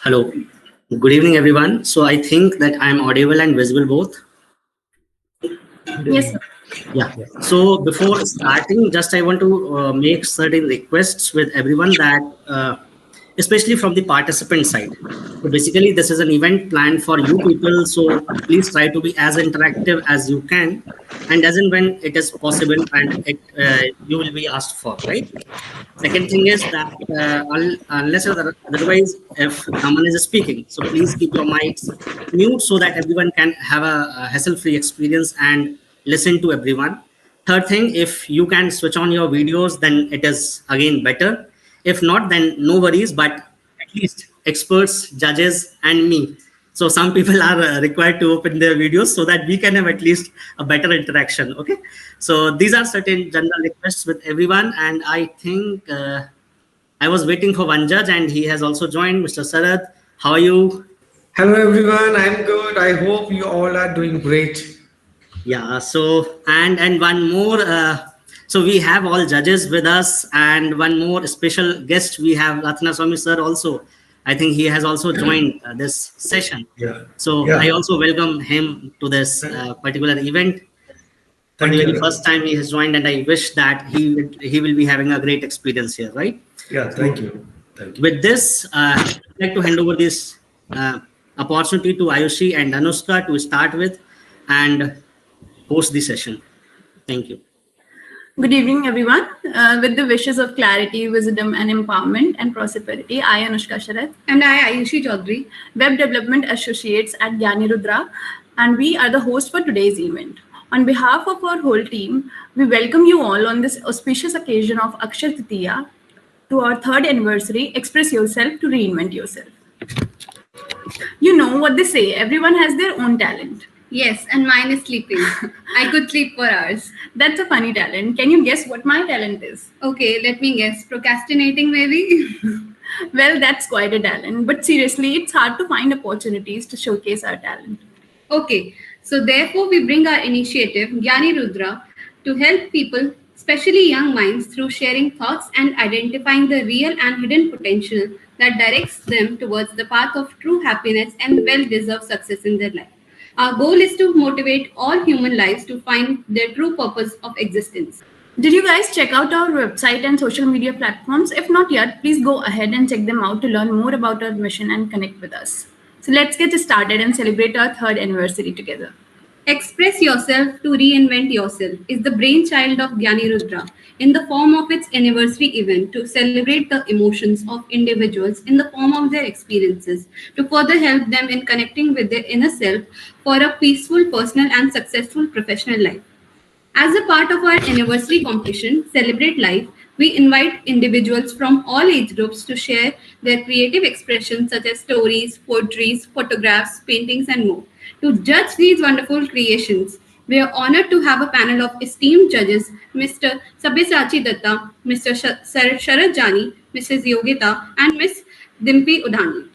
Hello. Good evening, everyone. So I think that I'm audible and visible both. Yes, sir. Yeah. So before starting, just I want to make certain requests with everyone that, especially from the participant side. So basically, this is an event planned for you people. So please try to be as interactive as you can, and as and when it is possible, and you will be asked for, right? Second thing is that unless otherwise, if someone is speaking, so please keep your mics mute so that everyone can have a hassle-free experience and listen to everyone. Third thing, if you can switch on your videos, then it is again better. If not, then no worries. But at least experts, judges, and me. So some people are required to open their videos so that we can have at least a better interaction. Okay. So these are certain general requests with everyone, and I think I was waiting for one judge, and he has also joined, Mr. Sarad. How are you? Hello everyone, I'm good. I hope you all are doing great. Yeah. So and one more. So we have all judges with us, and one more special guest. We have Ratna Swami sir also. I think he has also joined this session. Yeah. So I Yeah. also welcome him to this particular event. For the Thank very you. first time he has joined, and I wish that he will be having a great experience here, right? Yeah, So thank you. Thank you. with this, I'd like to hand over this opportunity to Ayushi and Anushka to start with and host the session. Thank you. Good evening, everyone. With the wishes of clarity, wisdom, and empowerment and prosperity, I, Anushka Sharat, And I, Ayushi Chaudhary. Web Development Associates at Gyaannirudra, and we are the host for today's event. On behalf of our whole team, we welcome you all on this auspicious occasion of Akshaya Tritiya to our third anniversary. Express yourself to reinvent yourself. You know what they say, everyone has their own talent. Yes, and mine is sleeping. I could sleep for hours. That's a funny talent. Can you guess what my talent is? Okay, let me guess. Procrastinating, maybe? Well, that's quite a talent. But seriously, it's hard to find opportunities to showcase our talent. Okay, so therefore, we bring our initiative, Gyaannirudra, to help people, especially young minds, through sharing thoughts and identifying the real and hidden potential that directs them towards the path of true happiness and well deserved success in their life. Our goal is to motivate all human lives to find their true purpose of existence. Did you guys check out our website and social media platforms? If not yet, please go ahead and check them out to learn more about our mission and connect with us. So let's get started and celebrate our third anniversary together. Express Yourself to Reinvent Yourself is the brainchild of Gyaannirudra in the form of its anniversary event to celebrate the emotions of individuals in the form of their experiences to further help them in connecting with their inner self for a peaceful, personal, and successful professional life. As a part of our anniversary competition, Celebrate Life, we invite individuals from all age groups to share their creative expressions such as stories, poetries, photographs, paintings, and more. To judge these wonderful creations, we are honored to have a panel of esteemed judges, Mr. Sabyasachi Datta, Mr. Sharad Jani, Mrs. Yogita, and Ms. Dimpi Udhani.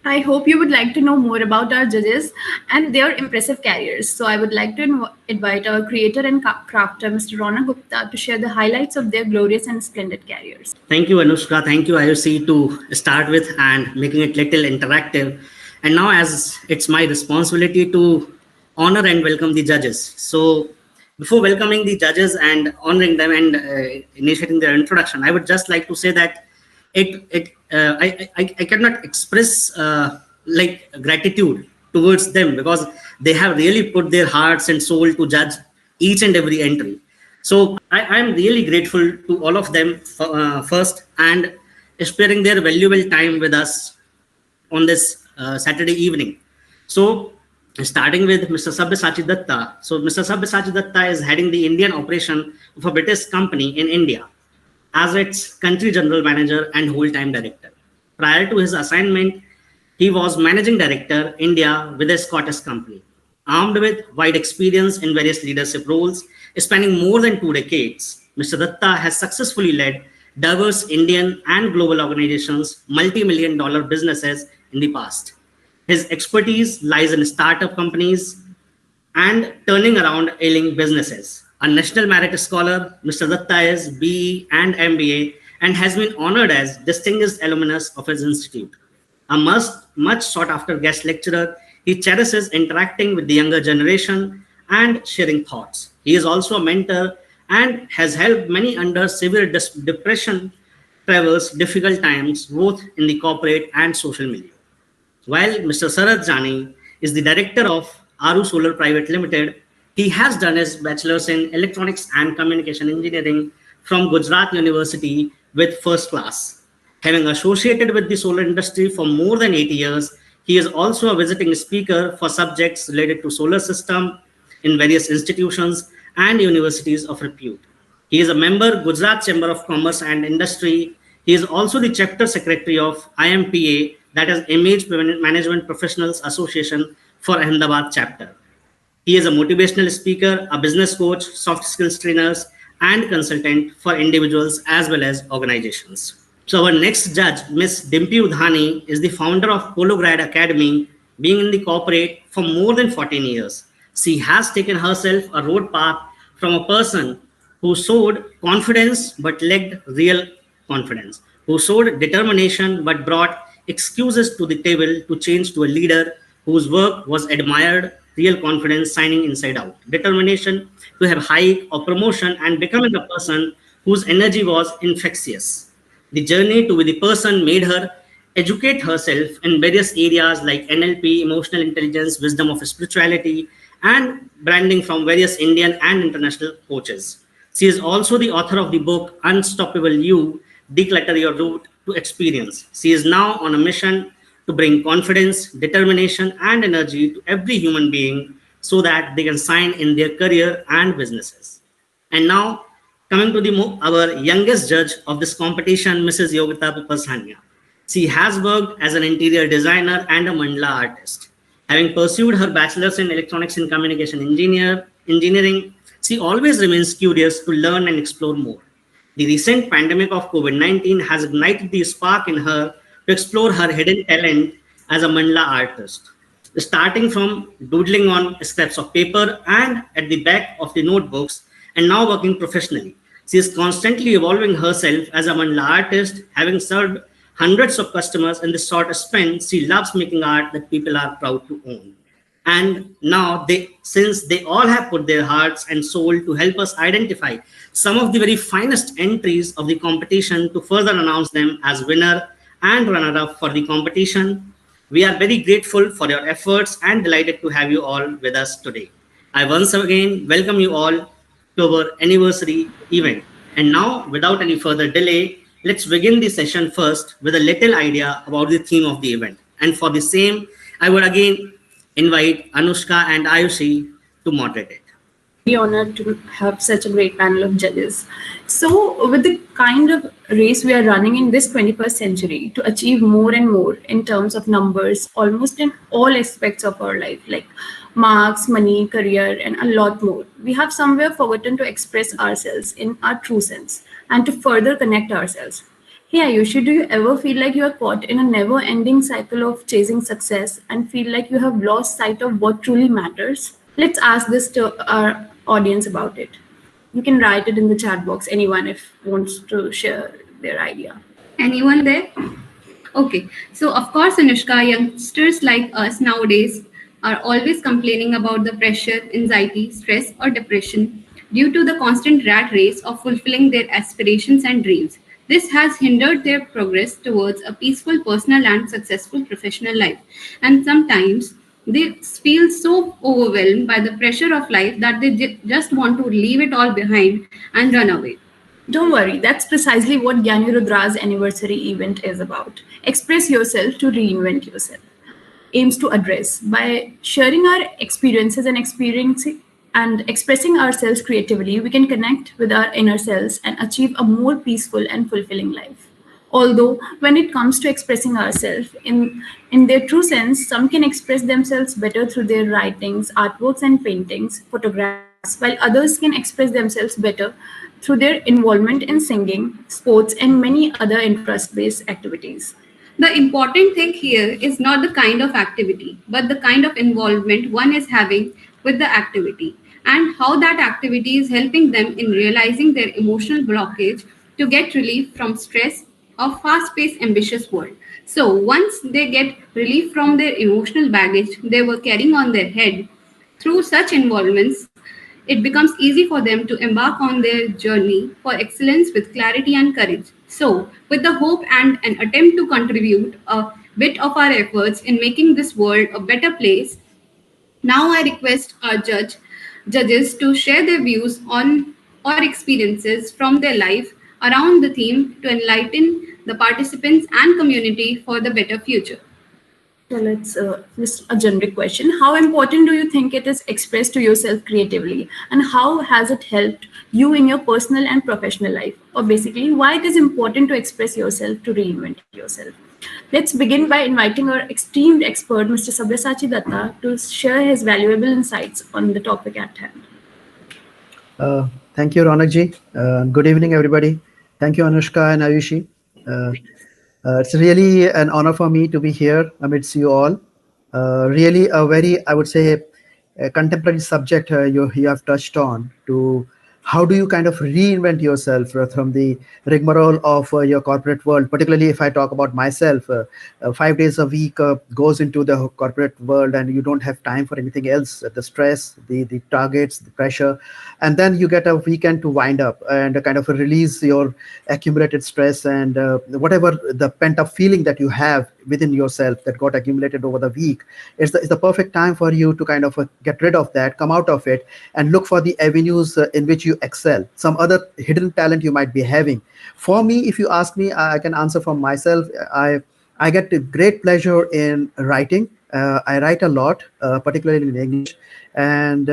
I hope you would like to know more about our judges and their impressive careers. So I would like to invite our creator and crafter, Mr. Rona Gupta, to share the highlights of their glorious and splendid careers. Thank you, Anushka. Thank you, IOC, to start with and making it little interactive. And now, as it's my responsibility to honor and welcome the judges. So before welcoming the judges and honoring them and initiating their introduction, I would just like to say that I cannot express like gratitude towards them because they have really put their hearts and soul to judge each and every entry. So I am really grateful to all of them first and sparing their valuable time with us on this Saturday evening. So starting with Mr. Sabyasachi Datta. So Mr. Sabyasachi Datta is heading the Indian operation of a British company in India as its country general manager and whole-time director. Prior to his assignment, he was managing director India with a Scottish company. Armed with wide experience in various leadership roles, spanning more than 2 decades, Mr. Datta has successfully led diverse Indian and global organizations, multi-million dollar businesses in the past. His expertise lies in startup companies and turning around ailing businesses. A National Merit Scholar, Mr. Datta is BE and MBA and has been honored as distinguished alumnus of his institute. A much sought after guest lecturer, he cherishes interacting with the younger generation and sharing thoughts. He is also a mentor and has helped many under severe depression traverse difficult times both in the corporate and social milieu. While Mr. Sarath Jani is the director of Aru Solar Private Limited, he has done his bachelor's in electronics and communication engineering from Gujarat University with first class. Having associated with the solar industry for more than 8 years, he is also a visiting speaker for subjects related to solar system in various institutions and universities of repute. He is a member Gujarat Chamber of Commerce and Industry. He is also the chapter secretary of IMPA, that is Image Management Professionals Association for Ahmedabad chapter. He is a motivational speaker, a business coach, soft skills trainers, and consultant for individuals as well as organizations. So our next judge, Ms. Dimpi Udhani, is the founder of Polograd Academy, being in the corporate for more than 14 years. She has taken herself a road path from a person who showed confidence but lacked real confidence, who showed determination but brought excuses to the table to change to a leader whose work was admired, real confidence signing inside out, determination to have hike or promotion and becoming a person whose energy was infectious. The journey to be the person made her educate herself in various areas like NLP, emotional intelligence, wisdom of spirituality, and branding from various Indian and international coaches. She is also the author of the book Unstoppable You, Declutter Your Route to Experience. She is now on a mission to bring confidence, determination, and energy to every human being so that they can shine in their career and businesses. And now, coming to our youngest judge of this competition, Mrs. Yogita Pupasania. She has worked as an interior designer and a mandala artist. Having pursued her bachelor's in electronics and communication engineering, she always remains curious to learn and explore more. The recent pandemic of COVID-19 has ignited the spark in her to explore her hidden talent as a mandala artist. Starting from doodling on scraps of paper and at the back of the notebooks, and now working professionally. She is constantly evolving herself as a mandala artist, having served hundreds of customers in this short span. She loves making art that people are proud to own. And now, since they all have put their hearts and soul to help us identify some of the very finest entries of the competition to further announce them as winner and runner-up for the competition, we are very grateful for your efforts and delighted to have you all with us today. I once again welcome you all to our anniversary event. And now, without any further delay, let's begin the session first with a little idea about the theme of the event. And for the same, I would again invite Anushka and Ayushi to moderate it. Very honored to have such a great panel of judges. So, with the kind of race we are running in this 21st century to achieve more and more in terms of numbers, almost in all aspects of our life, like marks, money, career, and a lot more, we have somewhere forgotten to express ourselves in our true sense and to further connect ourselves. Hey Ayushi, do you ever feel like you are caught in a never ending cycle of chasing success and feel like you have lost sight of what truly matters? Let's ask this to our audience about it. You can write it in the chat box, anyone if wants to share their idea. Anyone there? Okay, so of course, Anushka, youngsters like us nowadays are always complaining about the pressure, anxiety, stress, or depression due to the constant rat race of fulfilling their aspirations and dreams. This has hindered their progress towards a peaceful personal and successful professional life. And sometimes they feel so overwhelmed by the pressure of life that they just want to leave it all behind and run away. Don't worry, that's precisely what Gyaannirudра's anniversary event is about. Express yourself to reinvent yourself. Aims to address by sharing our experiences and experiencing and expressing ourselves creatively, we can connect with our inner selves and achieve a more peaceful and fulfilling life. Although, when it comes to expressing ourselves in their true sense, some can express themselves better through their writings, artworks, and paintings, photographs, while others can express themselves better through their involvement in singing, sports, and many other interest based activities. The important thing here is not the kind of activity, but the kind of involvement one is having with the activity and how that activity is helping them in realizing their emotional blockage to get relief from stress of fast-paced, ambitious world. So once they get relief from their emotional baggage they were carrying on their head through such involvements, it becomes easy for them to embark on their journey for excellence with clarity and courage. So, with the hope and an attempt to contribute a bit of our efforts in making this world a better place, now I request our judges to share their views on or experiences from their life around the theme to enlighten the participants and community for the better future. So let's just a generic question. How important do you think it is expressed to yourself creatively, and how has it helped you in your personal and professional life? Or basically, why it is important to express yourself, to reinvent yourself? Let's begin by inviting our esteemed expert, Mr. Sabyasachi Datta, to share his valuable insights on the topic at hand. Thank you, Ronak ji. Good evening, everybody. Thank you, Anushka and Ayushi. Uh, it's really an honor for me to be here amidst you all. Really a very, I would say, a contemporary subject you have touched on, to how do you kind of reinvent yourself from the rigmarole of your corporate world. Particularly if I talk about myself, 5 days a week goes into the corporate world and you don't have time for anything else. The stress, the targets, the pressure, and then you get a weekend to wind up and kind of release your accumulated stress and whatever the pent up feeling that you have within yourself that got accumulated over the week. It's the perfect time for you to kind of get rid of that, come out of it, and look for the avenues in which you excel, some other hidden talent you might be having. For me, if you ask me, I can answer for myself. I get a great pleasure in writing. I write a lot, particularly in English, and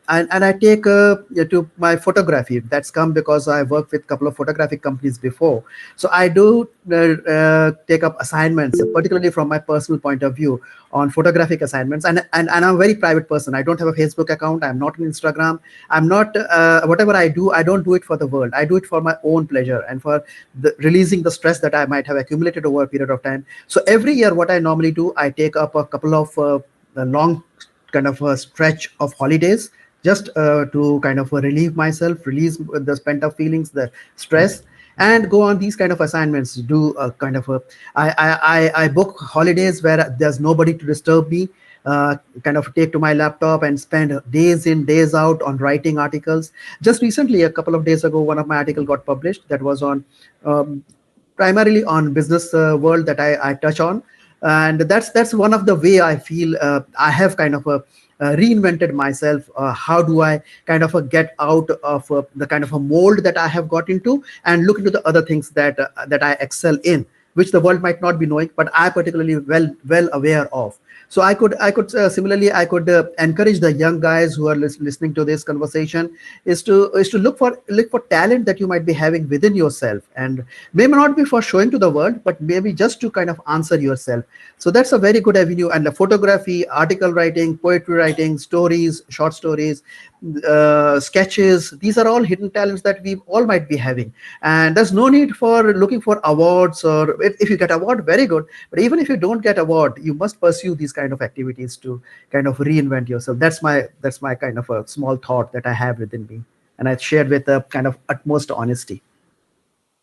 I take to my photography. That's come because I worked with a couple of photographic companies before. So I do take up assignments, particularly from my personal point of view, on photographic assignments. And I'm a very private person. I don't have a Facebook account. I'm not on Instagram. I'm not whatever I do. I don't do it for the world. I do it for my own pleasure and for releasing the stress that I might have accumulated over a period of time. So every year, what I normally do, I take up a couple of long kind of a stretch of holidays, just to kind of relieve myself, release the spent up feelings, the stress, and go on these kind of assignments. Do a kind of a I book holidays where there's nobody to disturb me. Kind of take to my laptop and spend days in, days out on writing articles. Just recently, a couple of days ago, one of my article got published that was on primarily on business world that I touch on, and that's one of the way I feel I have kind of reinvented myself. How do I kind of get out of the kind of a mold that I have got into and look into the other things that I excel in, which the world might not be knowing, but I particularly well aware of. So I could similarly I could encourage the young guys who are listening to this conversation is to look for talent that you might be having within yourself, and maybe not be for showing to the world, but maybe just to kind of answer yourself. So that's a very good avenue. And the photography, article writing, poetry writing, stories, short stories, sketches, these are all hidden talents that we all might be having. And there's no need for looking for awards, or if you get award, very good. But even if you don't get award, you must pursue these kind of activities to kind of reinvent yourself. That's my kind of a small thought that I have within me, and I shared with a kind of utmost honesty.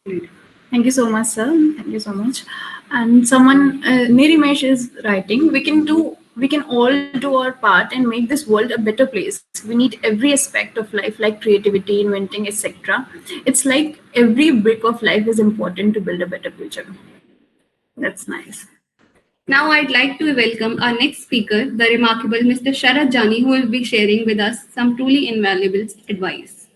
Thank you so much, sir. Thank you so much. And someone, Nirimesh is writing, we can all do our part and make this world a better place. We need every aspect of life, like creativity, inventing, etc. It's like every brick of life is important to build a better future. That's nice. Now I'd like to welcome our next speaker, the remarkable Mr. Sharad Jani, who will be sharing with us some truly invaluable advice.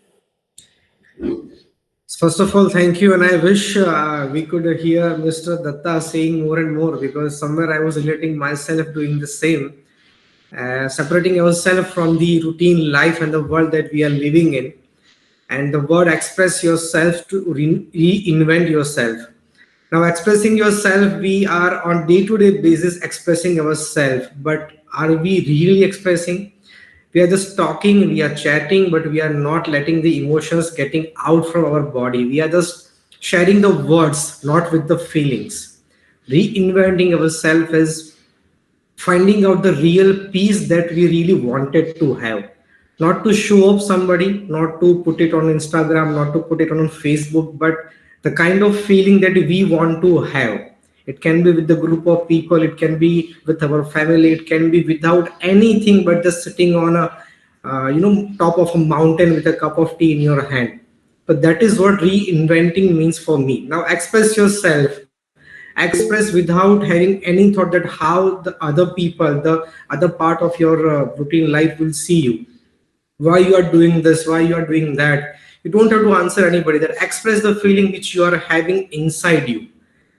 First of all, thank you, and I wish we could hear Mr. Datta saying more and more, because somewhere I was relating myself doing the same, separating ourselves from the routine life and the world that we are living in. And the word express yourself, to reinvent yourself. Now, expressing yourself, we are on day-to-day basis expressing ourselves, but are we really expressing? We are just talking, we are chatting, but we are not letting the emotions getting out from our body. We are just sharing the words, not with the feelings. Reinventing ourselves is finding out the real peace that we really wanted to have. Not to show up somebody, not to put it on Instagram, not to put it on Facebook, but the kind of feeling that we want to have. It can be with the group of people, it can be with our family, it can be without anything but just sitting on a top of a mountain with a cup of tea in your hand. But that is what reinventing means for me. Now express yourself, express without having any thought that how the other people, the other part of your routine life will see you, why you are doing this, why you are doing that. You don't have to answer anybody. That express the feeling which you are having inside you.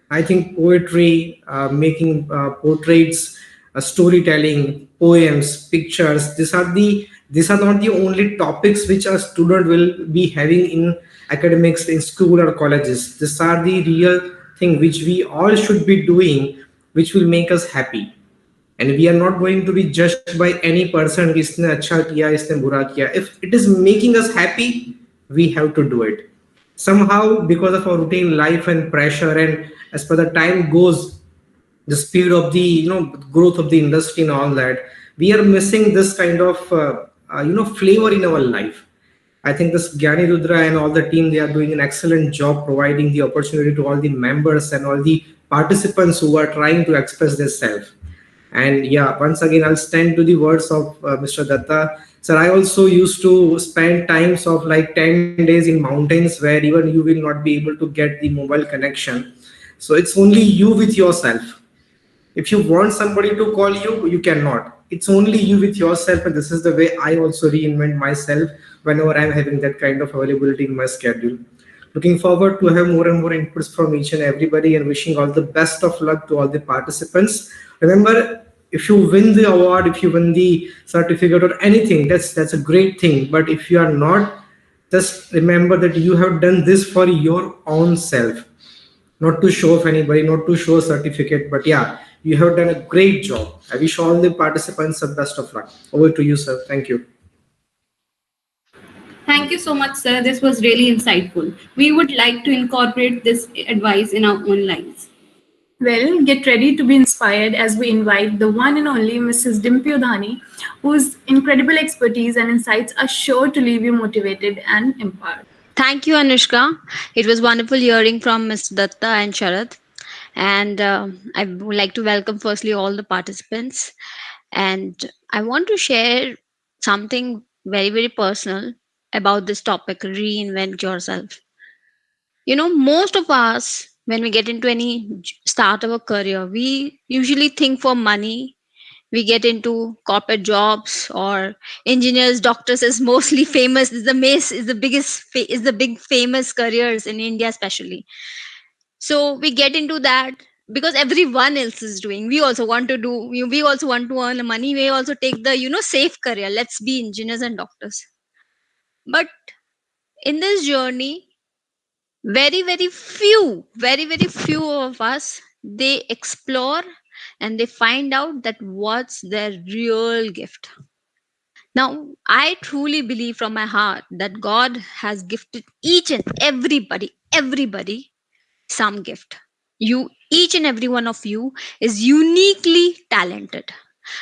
I think poetry, making portraits, storytelling, poems, pictures. These are not the only topics which a student will be having in academics in school or colleges. These are the real thing which we all should be doing, which will make us happy. And we are not going to be judged by any person कि इसने अच्छा किया इसने बुरा किया. If it is making us happy, we have to do it. Somehow, because of our routine life and pressure, and as per the time goes, the speed of the growth of the industry and all that, we are missing this kind of flavor in our life. I think this Gyaannirudra and all the team, they are doing an excellent job providing the opportunity to all the members and all the participants who are trying to express their self. And yeah, once again, I'll stand to the words of Mr. Datta. Sir, I also used to spend times of like 10 days in mountains where even you will not be able to get the mobile connection. So it's only you with yourself. If you want somebody to call you, you cannot. It's only you with yourself, and this is the way I also reinvent myself whenever I'm having that kind of availability in my schedule. Looking forward to have more and more inputs from each and everybody, and wishing all the best of luck to all the participants. Remember, if you win the award, if you win the certificate or anything, that's a great thing. But if you are not, just remember that you have done this for your own self, not to show off anybody, not to show a certificate, but yeah, you have done a great job. I wish all the participants the best of luck. Over to you, sir. Thank you. Thank you so much, sir. This was really insightful. We would like to incorporate this advice in our own lives. Well, get ready to be inspired as we invite the one and only Mrs. Dimpi Udhani, whose incredible expertise and insights are sure to leave you motivated and empowered. Thank you, Anushka. It was wonderful hearing from Mr. Datta and Sharad. And I would like to welcome firstly all the participants. And I want to share something very, very personal about this topic, reinvent yourself. Most of us, when we get into any start of a career, we usually think for money. We get into corporate jobs or engineers, doctors is mostly famous. Is the mace is the biggest is the big famous careers in India, especially. So we get into that because everyone else is doing. We also want to do. We also want to earn money. We also take the safe career. Let's be engineers and doctors. But in this journey, very very few of us, they explore and they find out that what's their real gift. Now I truly believe from my heart that God has gifted each and everybody some gift. You, each and every one of you, is uniquely talented.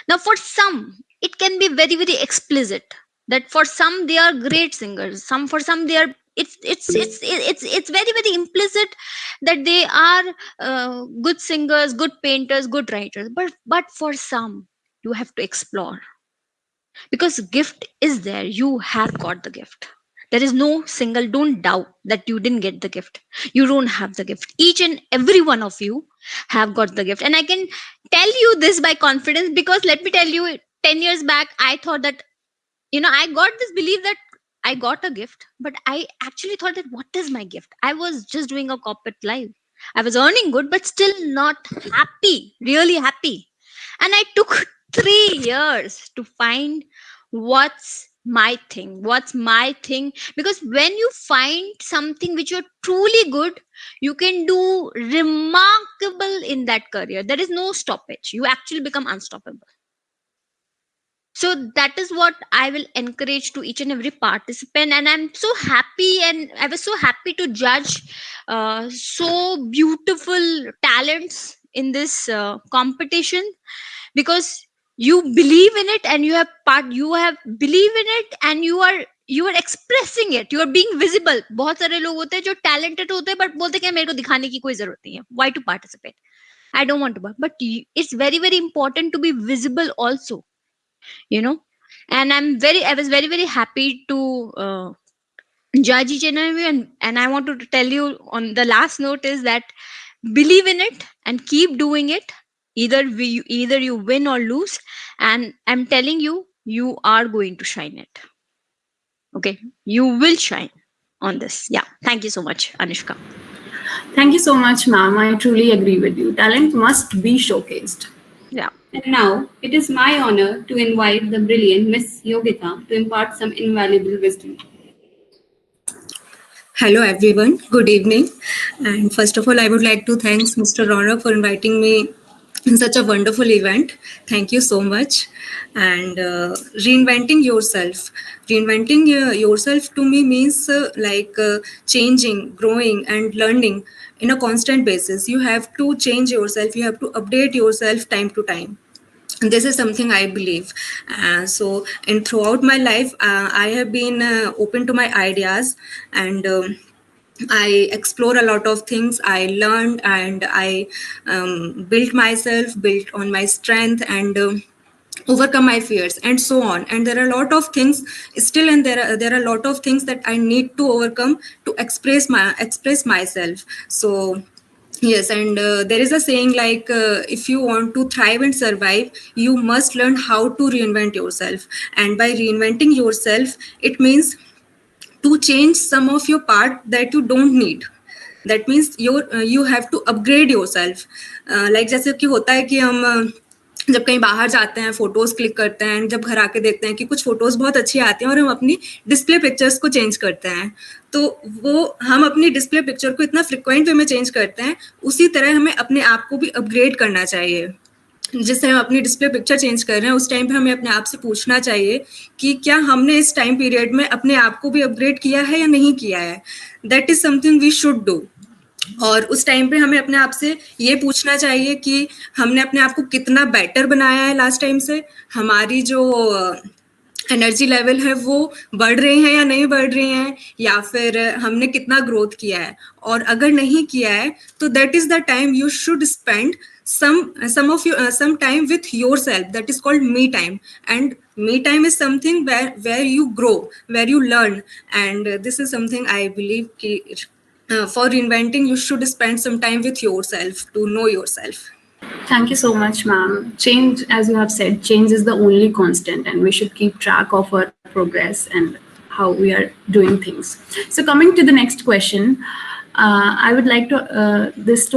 Now for some it can be very very explicit, that for some they are great singers, some for some they are, it's very very implicit that they are good singers, good painters, good writers. But for some, you have to explore, because gift is there. You have got the gift. There is no single, don't doubt that you didn't get the gift. You don't have the gift. Each and every one of you have got the gift. And I can tell you this by confidence, because let me tell you, 10 years back I thought that, I got this belief that I got a gift, but I actually thought that what is my gift? I was just doing a corporate life. I was earning good, but still not happy, really happy. And I took 3 years to find what's my thing. Because when you find something which you're truly good, you can do remarkable in that career. There is no stoppage. You actually become unstoppable. So that is what I will encourage to each and every participant. And I'm so happy, and I was so happy to judge so beautiful talents in this competition, because you believe in it, and you have believe in it, and you are you are expressing it, you are being visible. बहुत सारे लोग होते हैं जो talented होते हैं but बोलते हैं कि मेरे को दिखाने की कोई जरूरत नहीं है, why to participate, I don't want to, but it's very very important to be visible also, you know. And I was very very happy to judge each and every, and I want to tell you on the last note is that believe in it and keep doing it. Either you win or lose, and I'm telling you, you are going to shine it. Okay, you will shine on this. Yeah, thank you so much, Anushka. Thank you so much, ma'am. I truly agree with you. Talent must be showcased. Yeah. And now it is my honor to invite the brilliant Miss Yogita to impart some invaluable wisdom. Hello everyone, good evening. And first of all, I would like to thank Mr. Ronak for inviting me in such a wonderful event. Thank you so much. And reinventing yourself. Reinventing yourself to me means changing, growing, and learning in a constant basis. You have to change yourself, you have to update yourself time to time. This is something I believe. So and throughout my life I have been open to my ideas, and I explore a lot of things. I learned and I built myself, built on my strength, and overcome my fears and so on. And there are a lot of things still, and there are a lot of things that I need to overcome to express myself. So yes, and there is a saying like if you want to thrive and survive, you must learn how to reinvent yourself. And by reinventing yourself, it means to change some of your part that you don't need. That means you have to upgrade yourself. Like जैसे कि होता है कि हम जब कहीं बाहर जाते हैं, फोटोज क्लिक करते हैं, जब घर आके देखते हैं कि कुछ फोटोज बहुत अच्छी आती हैं और हम अपनी डिस्प्ले पिक्चर्स को चेंज करते हैं, तो वो हम अपनी डिस्प्ले पिक्चर को इतना फ्रिक्वेंट वे में चेंज करते हैं, उसी तरह हमें अपने आप को भी अपग्रेड करना चाहिए. जिससे हम अपनी डिस्प्ले पिक्चर चेंज कर रहे हैं, उस टाइम पे हमें अपने आप से पूछना चाहिए कि क्या हमने इस टाइम पीरियड में अपने आप को भी अपग्रेड किया है या नहीं किया है. That is something we should do. और उस टाइम पे हमें अपने आप से ये पूछना चाहिए कि हमने अपने आप को कितना बेटर बनाया है लास्ट टाइम से, हमारी जो एनर्जी लेवल है वो बढ़ रही हैं या नहीं बढ़ रही हैं, या फिर हमने कितना ग्रोथ किया है. और अगर नहीं किया है तो that is the time you should spend some time with yourself. That is called me time. And me time is something where you grow, where you learn. And this is something I believe for reinventing you should spend some time with yourself to know yourself. Thank you so much, ma'am. Change, as you have said, change is the only constant, and we should keep track of our progress and how we are doing things. So coming to the next question, I would like to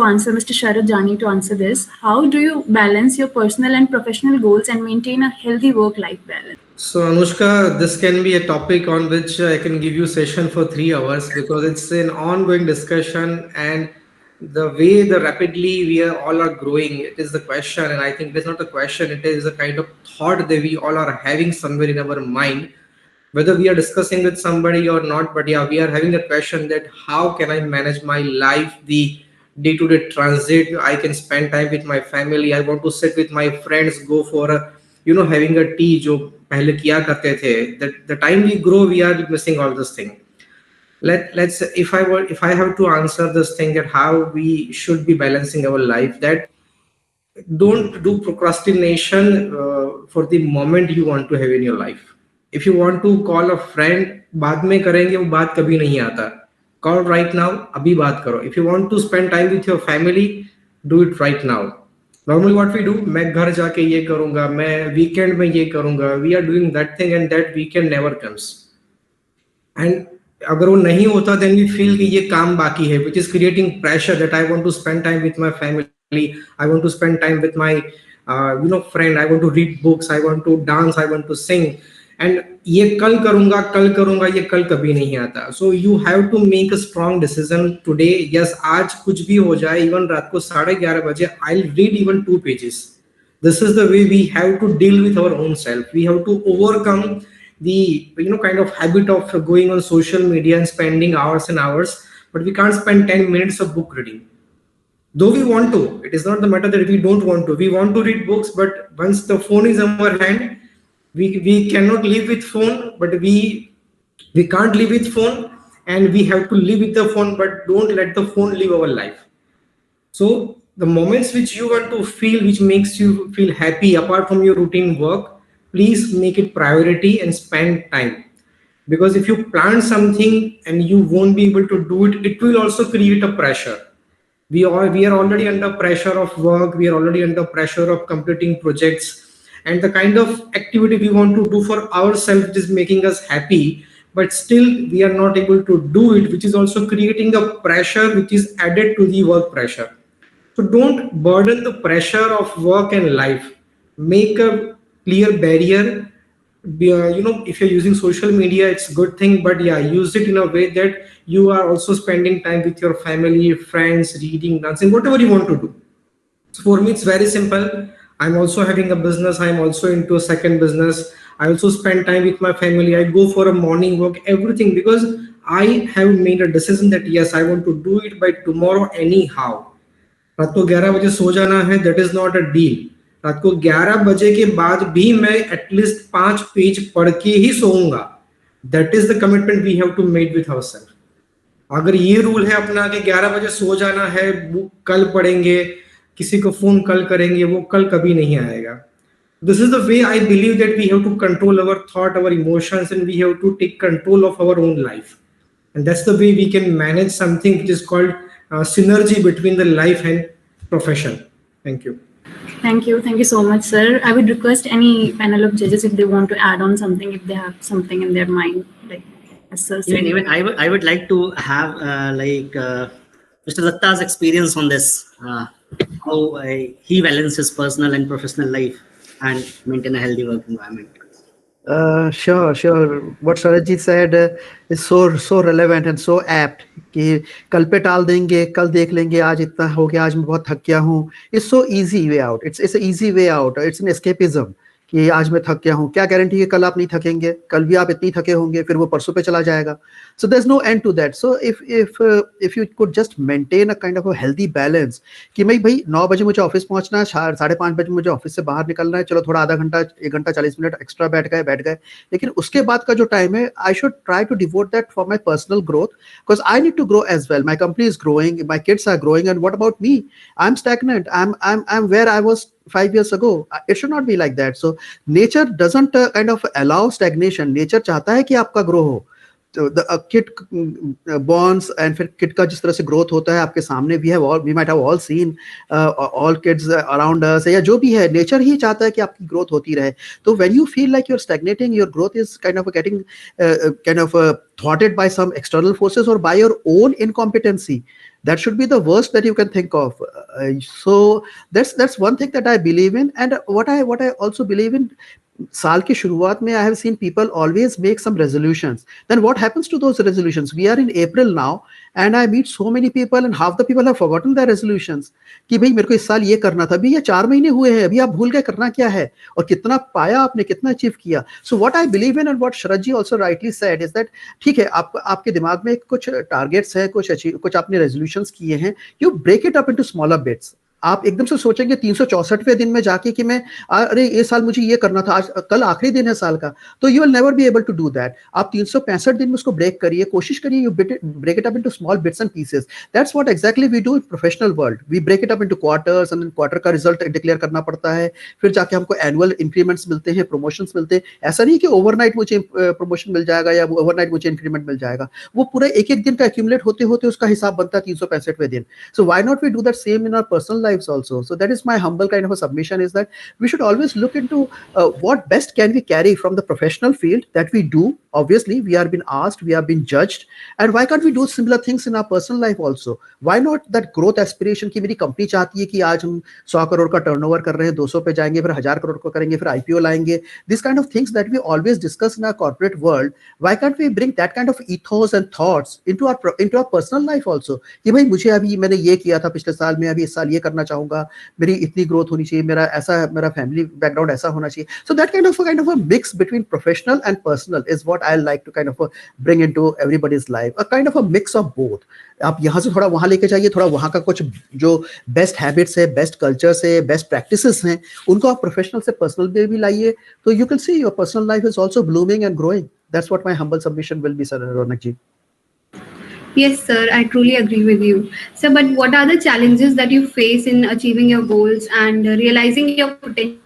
answer Mr. Sharad Jani to answer this. How do you balance your personal and professional goals and maintain a healthy work-life balance? So Anushka, this can be a topic on which I can give you session for 3 hours, because it's an ongoing discussion, and the way the rapidly we are all are growing, it is the question. And I think it's not a question, it is a kind of thought that we all are having somewhere in our mind, whether we are discussing with somebody or not. But yeah, we are having a question that how can I manage my life, the day-to-day transit. I can spend time with my family, I want to sit with my friends, go for a having a tea जो पहले किया करते थे. That the time we grow, we are missing all this thing. Let's if I have to answer this thing, that how we should be balancing our life, that don't do procrastination for the moment you want to have in your life. If you want to call a friend, बाद में करेंगे, वो बात कभी नहीं आता. Call right now, अभी बात करो. If you want to spend time with your family, do it right now. Normally what we do, मैं घर जाके ये करूंगा, मैं weekend में ये करूंगा. We are doing that thing and that weekend never comes. And अगर वो नहीं होता, then we feel कि ये काम बाकी है, which is creating pressure that I want to spend time with my family, I want to spend time with my friend, I want to read books, I want to dance, I want to sing. And ये कल करूंगा, ये कल कभी नहीं आता. So you have to make a strong decision today. Yes, आज कुछ भी हो जाए, even रात को 11:30 बजे, I'll read even 2 pages. This is the way we have to deal with our own self. We have to overcome the kind of habit of going on social media and spending hours and hours, but we can't spend 10 minutes of book reading. Though we want to, it is not the matter that we don't want to. We want to read books, but once the phone is in our hand, we cannot live with phone, but we We can't live with phone, and we have to live with the phone, but don't let the phone live our life. So the moments which you want to feel, which makes you feel happy apart from your routine work, please make it priority and spend time. Because if you plan something and you won't be able to do it, it will also create a pressure. We are already under pressure of work, we are already under pressure of completing projects, and the kind of activity we want to do for ourselves is making us happy, but still we are not able to do it, which is also creating a pressure which is added to the work pressure. So don't burden the pressure of work and life. Make a clear barrier. If you're using social media, it's a good thing, but yeah, use it in a way that you are also spending time with your family, friends, reading, dancing, whatever you want to do. So for me, it's very simple. I'm also having a business. I'm also into a second business. I also spend time with my family. I go for a morning walk, everything, because I have made a decision that yes, I want to do it by tomorrow anyhow. रात को 11 बजे सो जाना है, that is not a deal. रात को 11 बजे के बाद भी मैं एटलीस्ट 5 पेज पढ़ के ही सोऊंगा. That is the commitment we have to made with ourself. अगर ये रूल है अपना कि 11 बजे सो जाना है, बुक कल पढ़ेंगे, किसी को फोन कल करेंगे, वो कल कभी नहीं आएगा. This is the way I believe that we have to control our thought, our emotions, and we have to take control of our own life. And that's the way we can manage something which is called synergy between the life and profession. Thank you. Thank you. Thank you so much, sir. I would request any panel of judges if they want to add on something, if they have something in their mind, like as sir said. Even I would like to have Mr. Datta's experience on this, how he balances his personal and professional life and maintain a healthy work environment. Sure. What Sarajit said is so relevant and so apt. कि कल पे टाल देंगे, कल देख लेंगे, आज इतना हो गया, आज मैं बहुत थक गया हूँ. It's so easy way out. It's an easy way out. It's an escapism. कि आज मैं थक गया हूँ, क्या गारंटी है कल आप नहीं थकेंगे, कल भी आप इतनी थके होंगे, फिर वो परसों पे चला जाएगा. So there's no end to that. So if you could just maintain a kind of a healthy balance कि भाई 9 बजे मुझे ऑफिस पहुंचना है, 5:30 बजे मुझे ऑफिस से बाहर निकलना है, चलो थोड़ा आधा घंटा 1 घंटा 40 मिनट एक्स्ट्रा बैठ गए, लेकिन उसके बाद का जो टाइम है, I should try to devote that for my personal growth, because I need to grow as well. My company is growing, my kids are growing, and what about me? I'm stagnant. I'm where I was 5 years ago. It should not be like that. So nature doesn't kind of allow stagnation. Nature चाहता है कि आपका grow हो. तो the kid bonds, and फिर kid का जिस तरह से growth होता है आपके सामने, we might have all seen all kids around us, या जो भी है, nature ही चाहता है कि आपकी growth होती रहे. तो when you feel like you're stagnating, your growth is kind of getting thwarted by some external forces or by your own incompetency. That should be the worst that you can think of. So that's one thing that I believe in, and what I also believe in. साल की शुरुआत में I have seen people always make some resolutions. Then what happens to those resolutions? We are in April now, and I meet so many people, and half the people have forgotten their resolutions. कि भाई मेरे को इस साल ये करना था, अभी ये 4 महीने हुए हैं, अभी आप भूल गए करना क्या है, और कितना पाया आपने, कितना अचीव किया. So what I believe in, and what Sharad ji also rightly said, is that ठीक है, आपके दिमाग में कुछ टारगेट्स हैं, कुछ आपने रेजोल्यूशंस किए हैं, you break it up into smaller bits. आप एकदम से सोचेंगे 364वें दिन में जाके कि मैं अरे ये साल मुझे ये करना था, आज कल आखिरी दिन है साल का, तो you will never be able to do that. आप 365 दिन में उसको ब्रेक करिए, कोशिश करिए, you break it up into small bits and pieces. That's what exactly we do in professional world. We break it up into quarters, and quarter का result declare करना पड़ता है, फिर जाके हमको एनुअल इंक्रीमेंट्स मिलते हैं, प्रमोशंस मिलते हैं. ऐसा नहीं कि ओवरनाइट मुझे प्रमोशन मिल जाएगा या ओवरनाइट मुझे इंक्रीमेंट मिल जाएगा. वो पूरे एक दिन का एक्यूमुलेट होते होते उसका हिसाब बनता है 365वें दिन. So why not we do that same in our personal lives also. So that is my humble kind of a submission, is that we should always look into what best can we carry from the professional field that we do. Obviously we are being asked, we are being judged, and why can't we do similar things in our personal life also? Why not that growth aspiration ki meri company chahti hai ki aaj hum 100 crore ka turnover kar rahe hain, 200 pe jayenge, fir 1000 crore ka karenge, fir IPO layenge. This kind of things that we always discuss in our corporate world, why can't we bring that kind of ethos and thoughts into our personal life also? कि भाई मुझे अभी मैंने ये किया था पिछले साल में, अभी इस साल ये करना करना चाहूंगा, मेरी इतनी ग्रोथ होनी चाहिए, मेरा फैमिली बैकग्राउंड ऐसा होना चाहिए. So that kind of a mix between professional and personal is what I like to kind of bring into everybody's life. A kind of a mix of both. आप यहाँ से थोड़ा वहाँ लेके जाइए, थोड़ा वहाँ का कुछ जो बेस्ट हैबिट्स है, बेस्ट कल्चर्स है, बेस्ट प्रैक्टिसेस हैं, उनको आप प्रोफेशनल से पर्सनल में भी लाइए, तो you can see your personal life is also blooming and growing. That's what my humble submission will be, sir Raunak ji. Yes, sir, I truly agree with you. Sir, but what are the challenges that you face in achieving your goals and realizing your potential?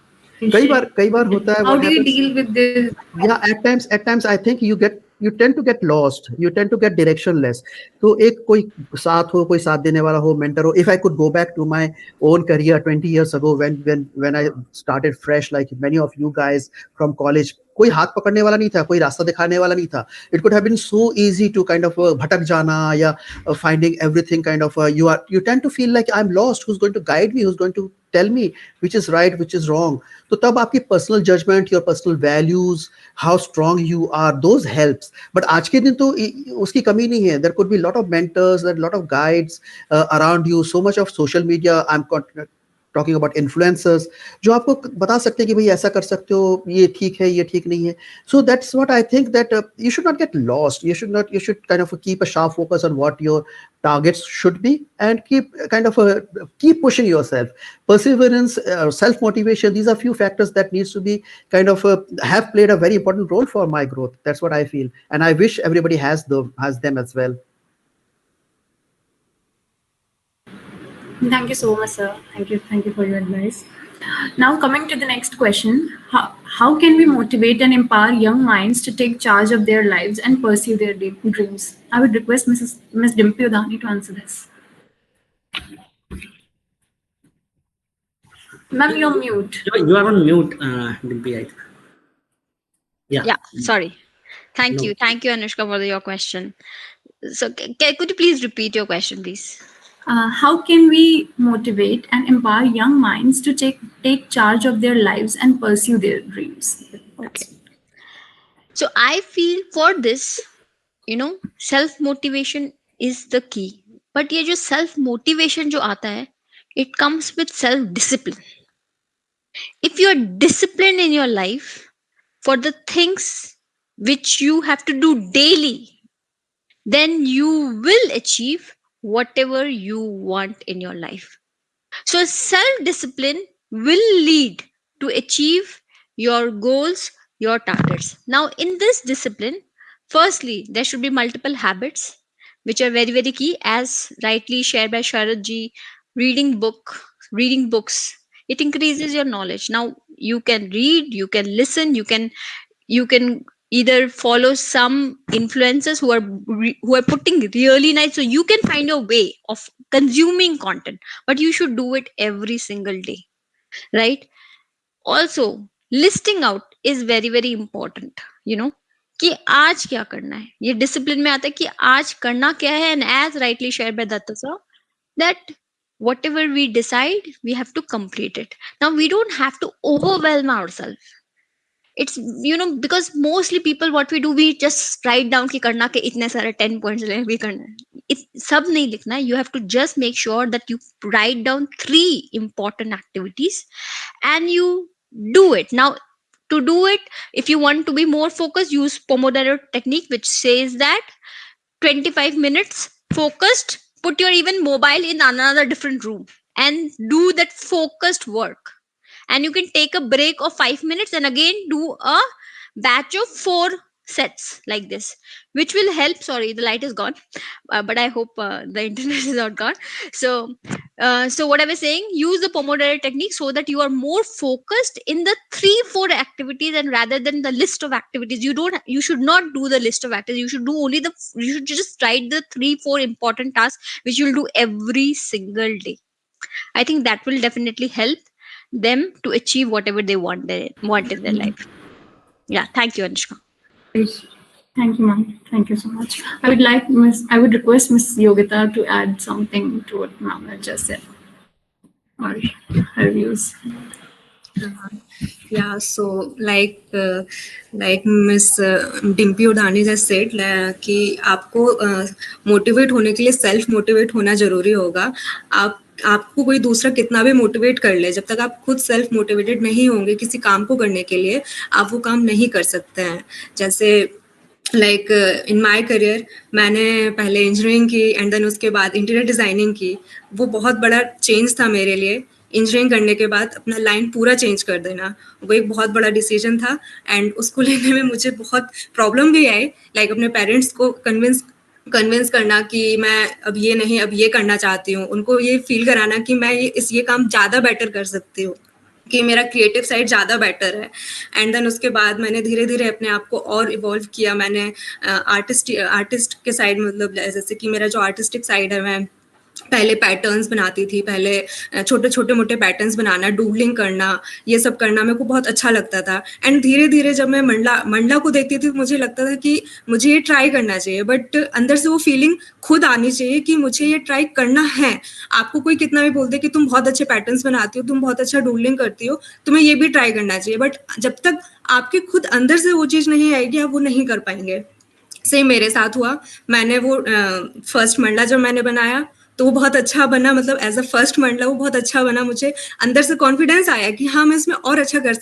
कई बार होता है. How do you deal with this? Yeah, at times I think you tend to get lost, you tend to get directionless. तो एक कोई साथ देने वाला हो, mentor हो. If I could go back to my own career 20 years ago when I started fresh like many of you guys from college, कोई हाथ पकड़ने वाला नहीं था, कोई रास्ता दिखाने वाला नहीं था. It could have been so easy to kind of भटक जाना या finding everything kind of you tend to feel like I'm lost. Who's going to guide me? Who's going to tell me which is right, which is wrong? तो तब आपकी personal judgement, your personal values, how strong you are, those helps. But आज के दिन तो उसकी कमी नहीं है. There could be lot of mentors, there lot of guides around you, so much of social media. I am talking about influencers जो आपको बता सकते हैं कि भाई ऐसा कर सकते हो, ये ठीक है, ये ठीक नहीं है. So that's what I think, that you should not get lost. You should kind of keep a sharp focus on what your targets should be and keep pushing yourself. Perseverance, self motivation, these are few factors that needs to be kind of have played a very important role for my growth. That's what I feel, and I wish everybody has them as well. Thank you so much, sir. Thank you for your advice. Now, coming to the next question, how can we motivate and empower young minds to take charge of their lives and pursue their dreams? I would request Ms. Dimpi Udani to answer this. Ma'am, you're mute. You are on mute, Dimpi. Yeah, sorry. Thank you, Anushka, for your question. So, could you please repeat your question, please? How can we motivate and empower young minds to take charge of their lives and pursue their dreams? Okay. So I feel for this, self motivation is the key. But ये जो self motivation जो आता है, it comes with self discipline. If you are disciplined in your life for the things which you have to do daily, then you will achieve whatever you want in your life. So self-discipline will lead to achieve your goals, your targets. Now, in this discipline, firstly, there should be multiple habits, which are very, very key, as rightly shared by Sharad ji. Reading books, it increases your knowledge. Now, you can read, you can listen, you can either follow some influencers who are putting really nice, so you can find your way of consuming content, but you should do it every single day, right? Also, listing out is very, very important. कि आज क्या करना है, ये discipline में आता है कि आज करना क्या है. And as rightly shared by Datta sir, that whatever we decide, we have to complete it. Now, we don't have to overwhelm ourselves. It's because mostly people, what we do, we just write down कि करना के इतने सारे 10 points ले भी करना है. सब नहीं लिखना है. You have to just make sure that you write down 3 important activities and you do it. Now, to do it, if you want to be more focused, use Pomodoro technique, which says that 25 minutes focused, put your even mobile in another different room and do that focused work. And you can take a break of 5 minutes and again do a batch of 4 sets like this, which will help. Sorry, the light is gone, but I hope the internet is not gone. So what I was saying, use the Pomodoro technique so that you are more focused in the 3-4 activities, and rather than the list of activities, you should not do the list of activities. You should do only you should just write the 3-4 important tasks which you'll do every single day. I think that will definitely help them to achieve whatever they want in their life. Yeah, thank you, Anushka. Thank you, ma'am. Thank you so much. I would request Miss Yogita to add something to what ma'am had just said, or her views. Yeah, so like Miss Dimpi Udani just said कि आपको motivate होने के लिए self motivate होना जरूरी होगा. आप आपको कोई दूसरा कितना भी मोटिवेट कर ले, जब तक आप खुद सेल्फ मोटिवेटेड नहीं होंगे किसी काम को करने के लिए, आप वो काम नहीं कर सकते हैं। जैसे लाइक इन माय करियर, मैंने पहले इंजीनियरिंग की एंड देन उसके बाद इंटीरियर डिज़ाइनिंग की। वो बहुत बड़ा चेंज था मेरे लिए। इंजीनियरिंग करने के बाद अपना लाइन पूरा चेंज कर देना, वो एक बहुत बड़ा डिसीजन था। एंड उसको लेने में मुझे बहुत प्रॉब्लम भी आई, लाइक अपने पेरेंट्स को कन्विंस करना कि मैं अब ये नहीं, अब ये करना चाहती हूँ। उनको ये फील कराना कि मैं ये काम ज़्यादा बेटर कर सकती हूँ, कि मेरा क्रिएटिव साइड ज़्यादा बेटर है। एंड देन उसके बाद मैंने धीरे धीरे अपने आप को और इवॉल्व किया। मैंने आर्टिस्ट के साइड, मतलब जैसे कि मेरा जो आर्टिस्टिक साइड है, मैं पहले पैटर्न्स बनाती थी, पहले छोटे छोटे मोटे पैटर्न्स बनाना, डूडलिंग करना, ये सब करना मेरे को बहुत अच्छा लगता था। एंड धीरे धीरे जब मैं मंडला को देखती थी, मुझे लगता था कि मुझे ये ट्राई करना चाहिए, बट अंदर से वो फीलिंग खुद आनी चाहिए कि मुझे ये ट्राई करना है। आपको कोई कितना भी बोल दे कि तुम बहुत अच्छे पैटर्न्स बनाती हो, तुम बहुत अच्छा डूडलिंग करती हो, तुम्हें ये भी ट्राई करना चाहिए, बट जब तक आपके खुद अंदर से वो चीज़ नहीं आएगी, आप वो नहीं कर पाएंगे। सेम मेरे साथ हुआ। मैंने वो फर्स्ट मंडला जब मैंने बनाया तो वो बहुत अच्छा बना, मतलब एज अ फर्स्ट मंडला वो बहुत अच्छा बना। मुझे अंदर से कॉन्फिडेंस आया कि हाँ, मैं इसमें और अच्छा कर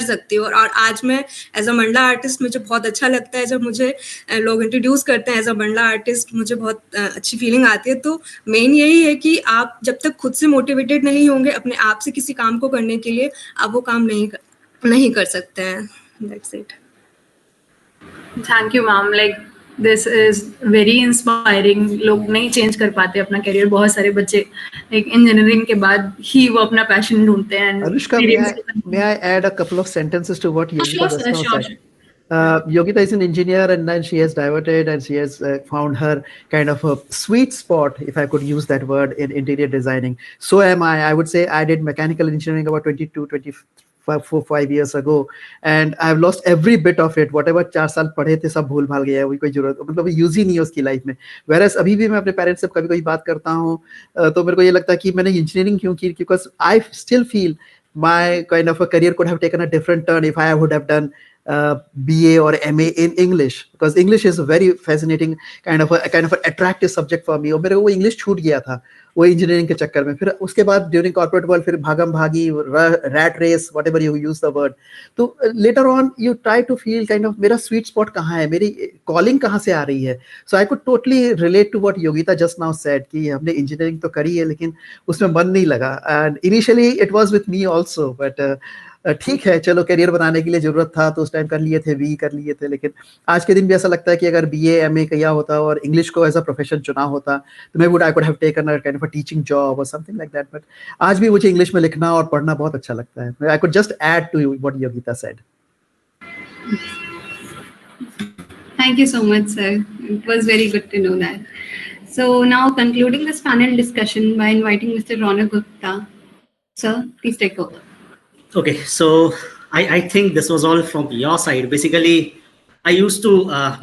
सकती हूँ। और आज मैं एज अ मंडला आर्टिस्ट, मुझे बहुत अच्छा लगता है जब मुझे लोग इंट्रोड्यूस करते हैं एज अ मंडला आर्टिस्ट, मुझे बहुत अच्छी फीलिंग आती है। तो मेन यही है कि आप जब तक खुद से मोटिवेटेड नहीं होंगे अपने आप से किसी काम को करने के लिए, आप वो काम नहीं कर सकते हैं। That's it. Thank you ma'am, like this is very inspiring. लोग नहीं चेंज कर पाते अपना करियर, बहुत सारे बच्चे लाइक इंजीनियरिंग के बाद ही वो अपना पैशन ढूंढते हैं। Anushka, may I add a couple of sentences to what Yogita just now said? Yogita is an engineer, and then she has diverted and she has found her kind of a sweet spot, if I could use that word, in interior designing. So am I. I would say I did mechanical engineering about 5 years ago, and I've lost every bit of it. Whatever 4 साल पढ़े थे सब भूल भाल गया, कोई जरूरत मतलब यूज ही नहीं है उसकी लाइफ में। Whereas अभी भी मैं अपने पेरेंट्स से कभी कभी बात करता हूँ तो मेरे को ये लगता है कि मैंने इंजीनियरिंग क्यों की, because I still feel my kind of a career could have taken a different turn if I would have done BA or MA in English, because English is a very fascinating kind of an attractive subject for me. और मेरे को वो English छूट गया था वो engineering के चक्कर में। फिर उसके बाद ड्यूरिंग कॉर्पोरेट वर्ल्ड फिर भागम भागी, rat race, whatever you use the word, तो later on you try to feel kind of मेरा स्वीट स्पॉट कहाँ है, मेरी कॉलिंग कहाँ से आ रही है। So I could totally relate to what Yogita just now said कि हमने इंजीनियरिंग तो करी है लेकिन उसमें मन नहीं लगा। And initially it was with me also, but ठीक है, चलो करियर बनाने के लिए जरूरत था तो उस टाइम कर लिए थे, भी कर लिए थे। लेकिन आज के दिन भी ऐसा लगता है कि अगर BA MA किया होता और इंग्लिश को एज अ प्रोफेशन चुना होता तो I could have taken a kind of a teaching job और समथिंग लाइक दैट। बट आज भी मुझे इंग्लिश में लिखना और पढ़ना बहुत अच्छा लगता है। I could just add to what Yogita said. Thank you so much, sir. It was very good to know that. So now concluding this panel discussion by inviting Mr. Ronak Gupta. Sir, please take over. Okay, so I think this was all from your side. Basically, I used to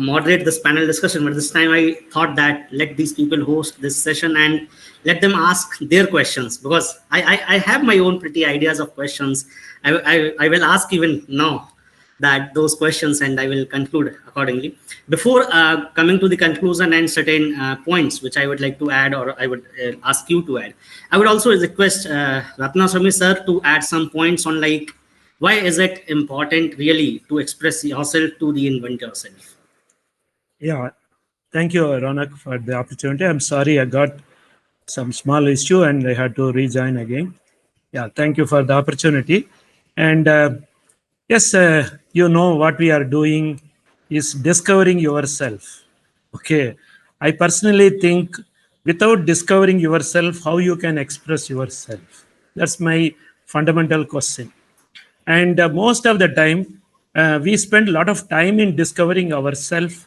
moderate this panel discussion, but this time I thought that let these people host this session and let them ask their questions, because I have my own pretty ideas of questions. I will ask even now that those questions, and I will conclude accordingly. Before coming to the conclusion and certain points which I would like to add, or I would ask you to add, I would also request Ratnaswamy sir to add some points on like why is it important really to express yourself, to reinvent yourself. Yeah, thank you, Ronak, for the opportunity. I'm sorry I got some small issue and I had to rejoin again. Yeah, thank you for the opportunity. And yes, you know what we are doing is discovering yourself. Okay, I personally think without discovering yourself, how you can express yourself? That's my fundamental question. And most of the time, we spend a lot of time in discovering ourselves,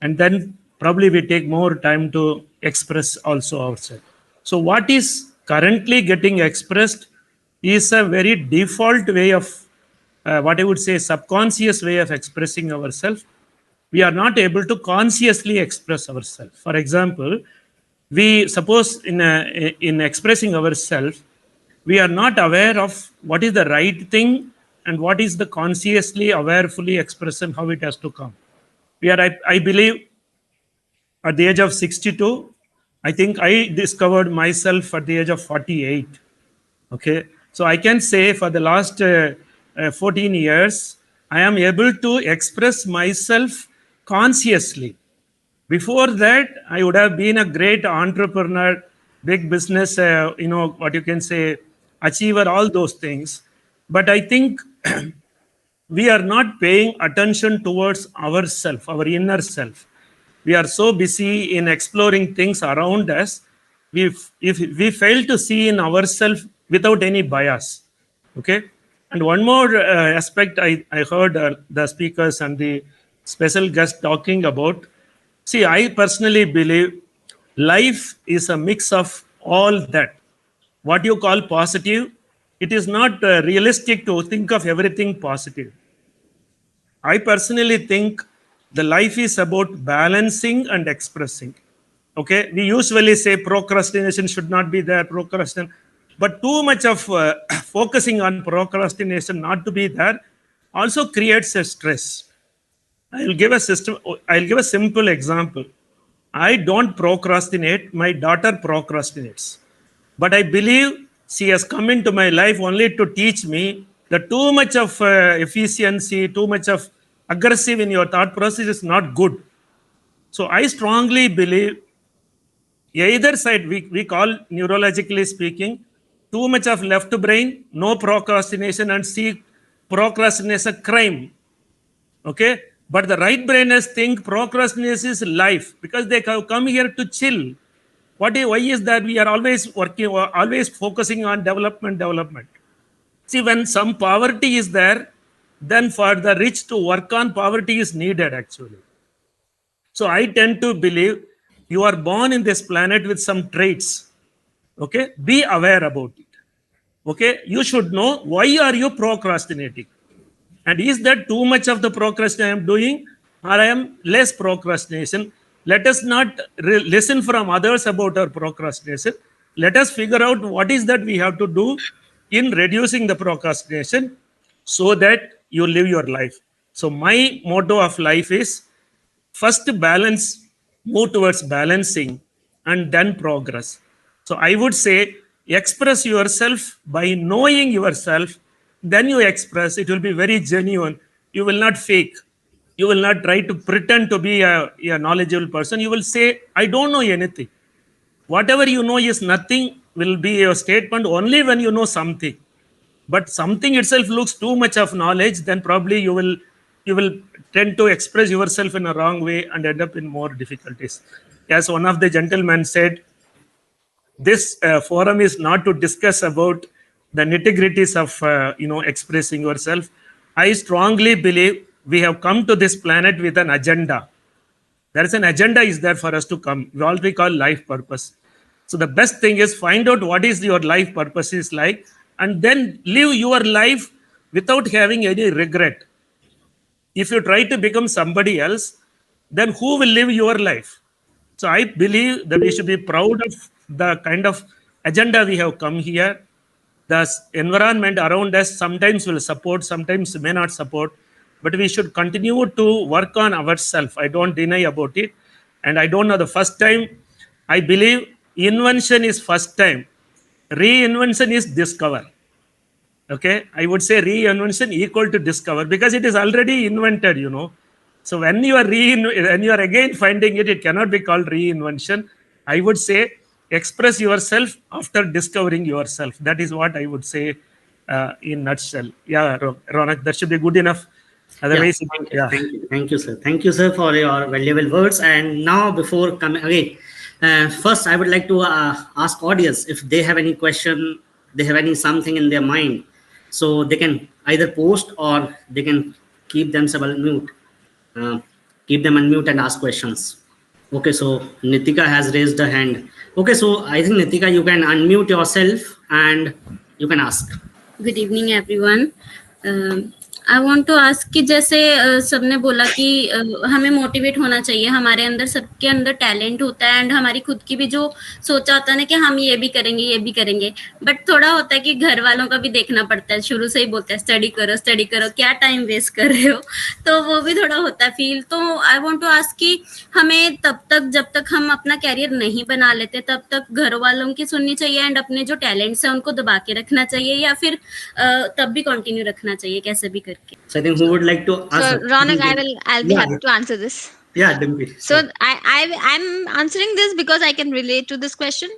and then probably we take more time to express also ourselves. So what is currently getting expressed is a very default way of what I would say subconscious way of expressing ourselves. We are not able to consciously express ourselves. For example, we suppose in expressing ourselves, we are not aware of what is the right thing and what is the consciously awarefully expression, how it has to come. I believe at the age of 62, I think I discovered myself at the age of 48. Okay, so I can say for the last 14 years, I am able to express myself consciously. Before that, I would have been a great entrepreneur, big business, what you can say, achiever, all those things. But I think we are not paying attention towards ourself, our inner self. We are so busy in exploring things around us. If we fail to see in ourselves without any bias. Okay. And one more aspect I heard the speakers and the special guest talking about. See, I personally believe life is a mix of all that. What you call positive, it is not realistic to think of everything positive. I personally think the life is about balancing and expressing. Okay, we usually say procrastination should not be there, procrastination, but too much of focusing on procrastination not to be there also creates a stress. I'll give a system. I'll give a simple example. I don't procrastinate. My daughter procrastinates, but I believe she has come into my life only to teach me that too much of efficiency, too much of aggressive in your thought process is not good. So I strongly believe either side we call neurologically speaking, too much of left brain, no procrastination, and see procrastination crime. Okay, but the right brainers think procrastination is life because they come here to chill. Why is that? We are always working, always focusing on development. See, when some poverty is there, then for the rich to work on poverty is needed actually. So I tend to believe you are born in this planet with some traits. Okay, be aware about it. Okay, you should know why are you procrastinating. And is that too much of the procrastination I am doing, or I am less procrastination? Let us not listen from others about our procrastination. Let us figure out what is that we have to do in reducing the procrastination so that you live your life. So my motto of life is first balance, move towards balancing, and then progress. So I would say express yourself by knowing yourself, then you express. It will be very genuine. You will not fake. You will not try to pretend to be a knowledgeable person. You will say, I don't know anything. Whatever you know is nothing will be your statement only when you know something. But something itself looks too much of knowledge, then probably you will tend to express yourself in a wrong way and end up in more difficulties. As one of the gentlemen said, this forum is not to discuss about the nitty-gritties of expressing yourself. I strongly believe we have come to this planet with an agenda. There is an agenda is there for us to come. We call life purpose. So the best thing is find out what is your life purpose is like, and then live your life without having any regret. If you try to become somebody else, then who will live your life? So I believe that we should be proud of the kind of agenda we have come here. The environment around us sometimes will support, sometimes may not support, but we should continue to work on ourselves. I don't deny about it. And I don't know the first time, I believe invention is first time. Reinvention is discover. Okay, I would say reinvention equal to discover because it is already invented, So when you are again finding it, it cannot be called reinvention. I would say express yourself after discovering yourself. That is what I would say in nutshell. Yeah, Ronak, that should be good enough. Otherwise, Thank you, sir. Thank you, sir, for your valuable words. And now, before coming again, first I would like to ask audience if they have any question, they have any something in their mind, so they can either post or they can keep themselves on mute. Keep them on mute and ask questions. Okay, so Nitika has raised a hand. Okay, so I think Nitika, you can unmute yourself and you can ask. Good evening, everyone. I want to ask कि जैसे सबने बोला कि हमें motivate होना चाहिए, हमारे अंदर सबके अंदर टैलेंट होता है एंड हमारी खुद की भी जो सोचा होता है ना कि हम ये भी करेंगे, बट थोड़ा होता है कि घर वालों का भी देखना पड़ता है, शुरू से ही बोलते हैं स्टडी करो, क्या टाइम वेस्ट कर रहे हो, तो वो भी थोड़ा होता है फील। तो आई वांट टू आस्क कि हमें तब तक जब तक हम अपना कैरियर नहीं बना लेते तब तक घर वालों की सुननी चाहिए एंड अपने जो टैलेंट्स हैं उनको दबा के रखना चाहिए, या फिर तब भी कंटिन्यू रखना चाहिए कैसे भी करके? So I think who would like to So answer? Ronak, I'll be Yeah, happy to answer this. yeah, Dimple. So I'm answering this because I can relate to this question.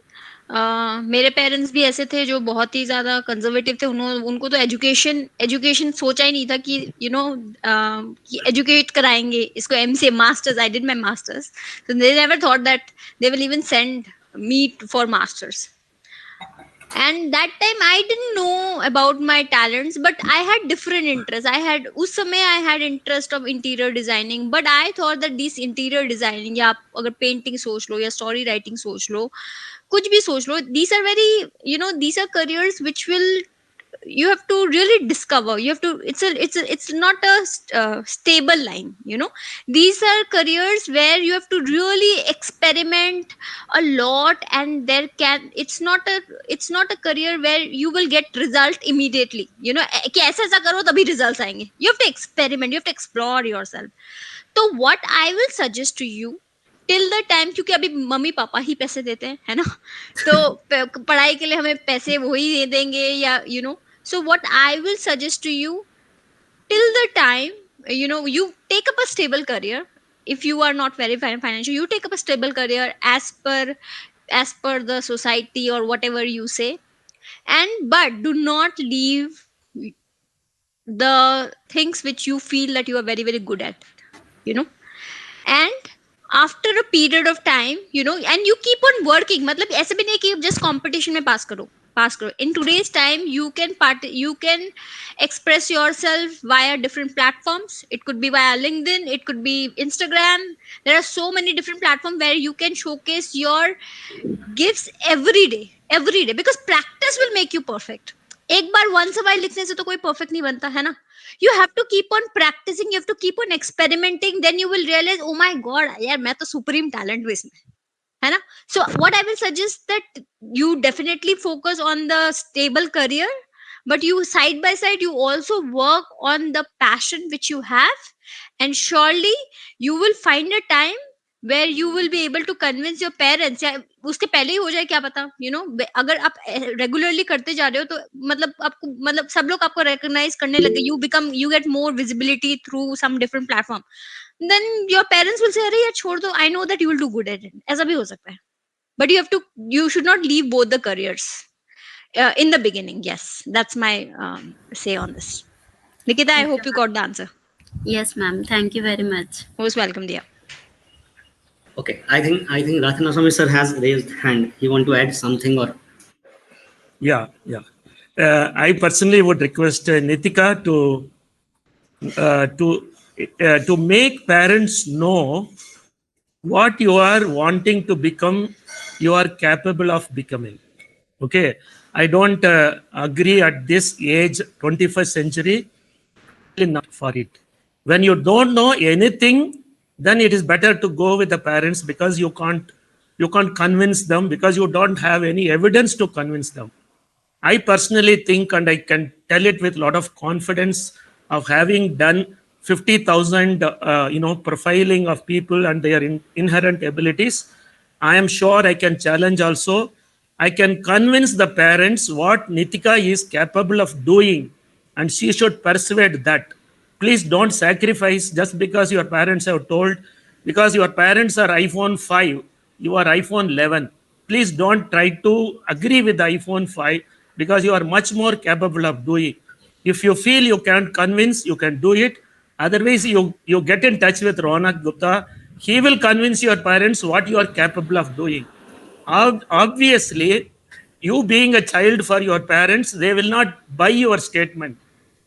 मेरे parents भी ऐसे थे जो बहुत ही ज्यादा conservative थे, उनको तो एजुकेशन सोचा ही नहीं था कि कि एजुकेट कराएंगे इसको, MCA masters, I did my masters, so they never thought that they will even send me for masters. And that time I didn't know about my talents, but I had different interests. उस समय I had interest of interior designing, but I thought that this interior designing, या आप अगर painting सोच लो या story writing सोच लो, कुछ भी सोच लो, these are very, these are careers which will, you have to really discover, you have to, it's not a stable line, these are careers where you have to really experiment a lot, and it's not a career where you will get result immediately, कि ऐसा करो तभी results आएंगे. You have to experiment, you have to explore yourself. तो what I will suggest to you till the time, क्योंकि अभी mummy papa ही पैसे देते हैं, है ना, तो पढ़ाई के लिए हमें पैसे वही दे देंगे, या so what I will suggest to you, till the time you take up a stable career. If you are not very financial, you take up a stable career as per the society or whatever you say, but do not leave the things which you feel that you are very very good at, and after a period of time, and you keep on working, मतलब ऐसे भी नहीं कि just competition में pass करो. In today's time, you can express yourself via different platforms. It could be via LinkedIn, it could be Instagram. There are so many different platforms where you can showcase your gifts every day, because practice will make you perfect. एक बार once a while लिखने से तो कोई perfect नहीं बनता, है ना. You have to keep on practicing, you have to keep on experimenting, then you will realize, oh my god, यार मैं तो supreme talent हूँ इसमें, है ना. So what I will suggest that you definitely focus on the stable career, but you side by side you also work on the passion which you have, and surely you will find a time where you will be able to convince your parents, या उसके पहले ही हो जाए क्या पता, अगर आप regularly करते जा रहे हो तो मतलब सब लोग आपको recognize करने लगे, you get more visibility through some different platform, then your parents will say, अरे यार छोड़ दो, I know that you will do good at it. ऐसा भी हो सकता है, but you should not leave both the careers in the beginning. Yes, that's my say on this. Nikita, I hope you got the answer. Yes, ma'am. Thank you very much. Most welcome, dear. Okay, I think Rathanaswamy sir has raised hand. He want to add something or? Yeah. I personally would request Nitika to make parents know what you are wanting to become, you are capable of becoming. Okay, I don't agree at this age, 21st century, not for it. When you don't know anything, then it is better to go with the parents, because you can't convince them, because you don't have any evidence to convince them. I personally think, and I can tell it with a lot of confidence, of having done 50,000 profiling of people and their inherent abilities, I am sure I can challenge also. I can convince the parents what Nitika is capable of doing, and she should persuade that. Please don't sacrifice just because your parents have told, because your parents are iPhone 5, you are iPhone 11. Please don't try to agree with the iPhone 5, because you are much more capable of doing. If you feel you can't convince, you can do it. Otherwise, you get in touch with Ronak Gupta. He will convince your parents what you are capable of doing. Obviously, you being a child for your parents, they will not buy your statement.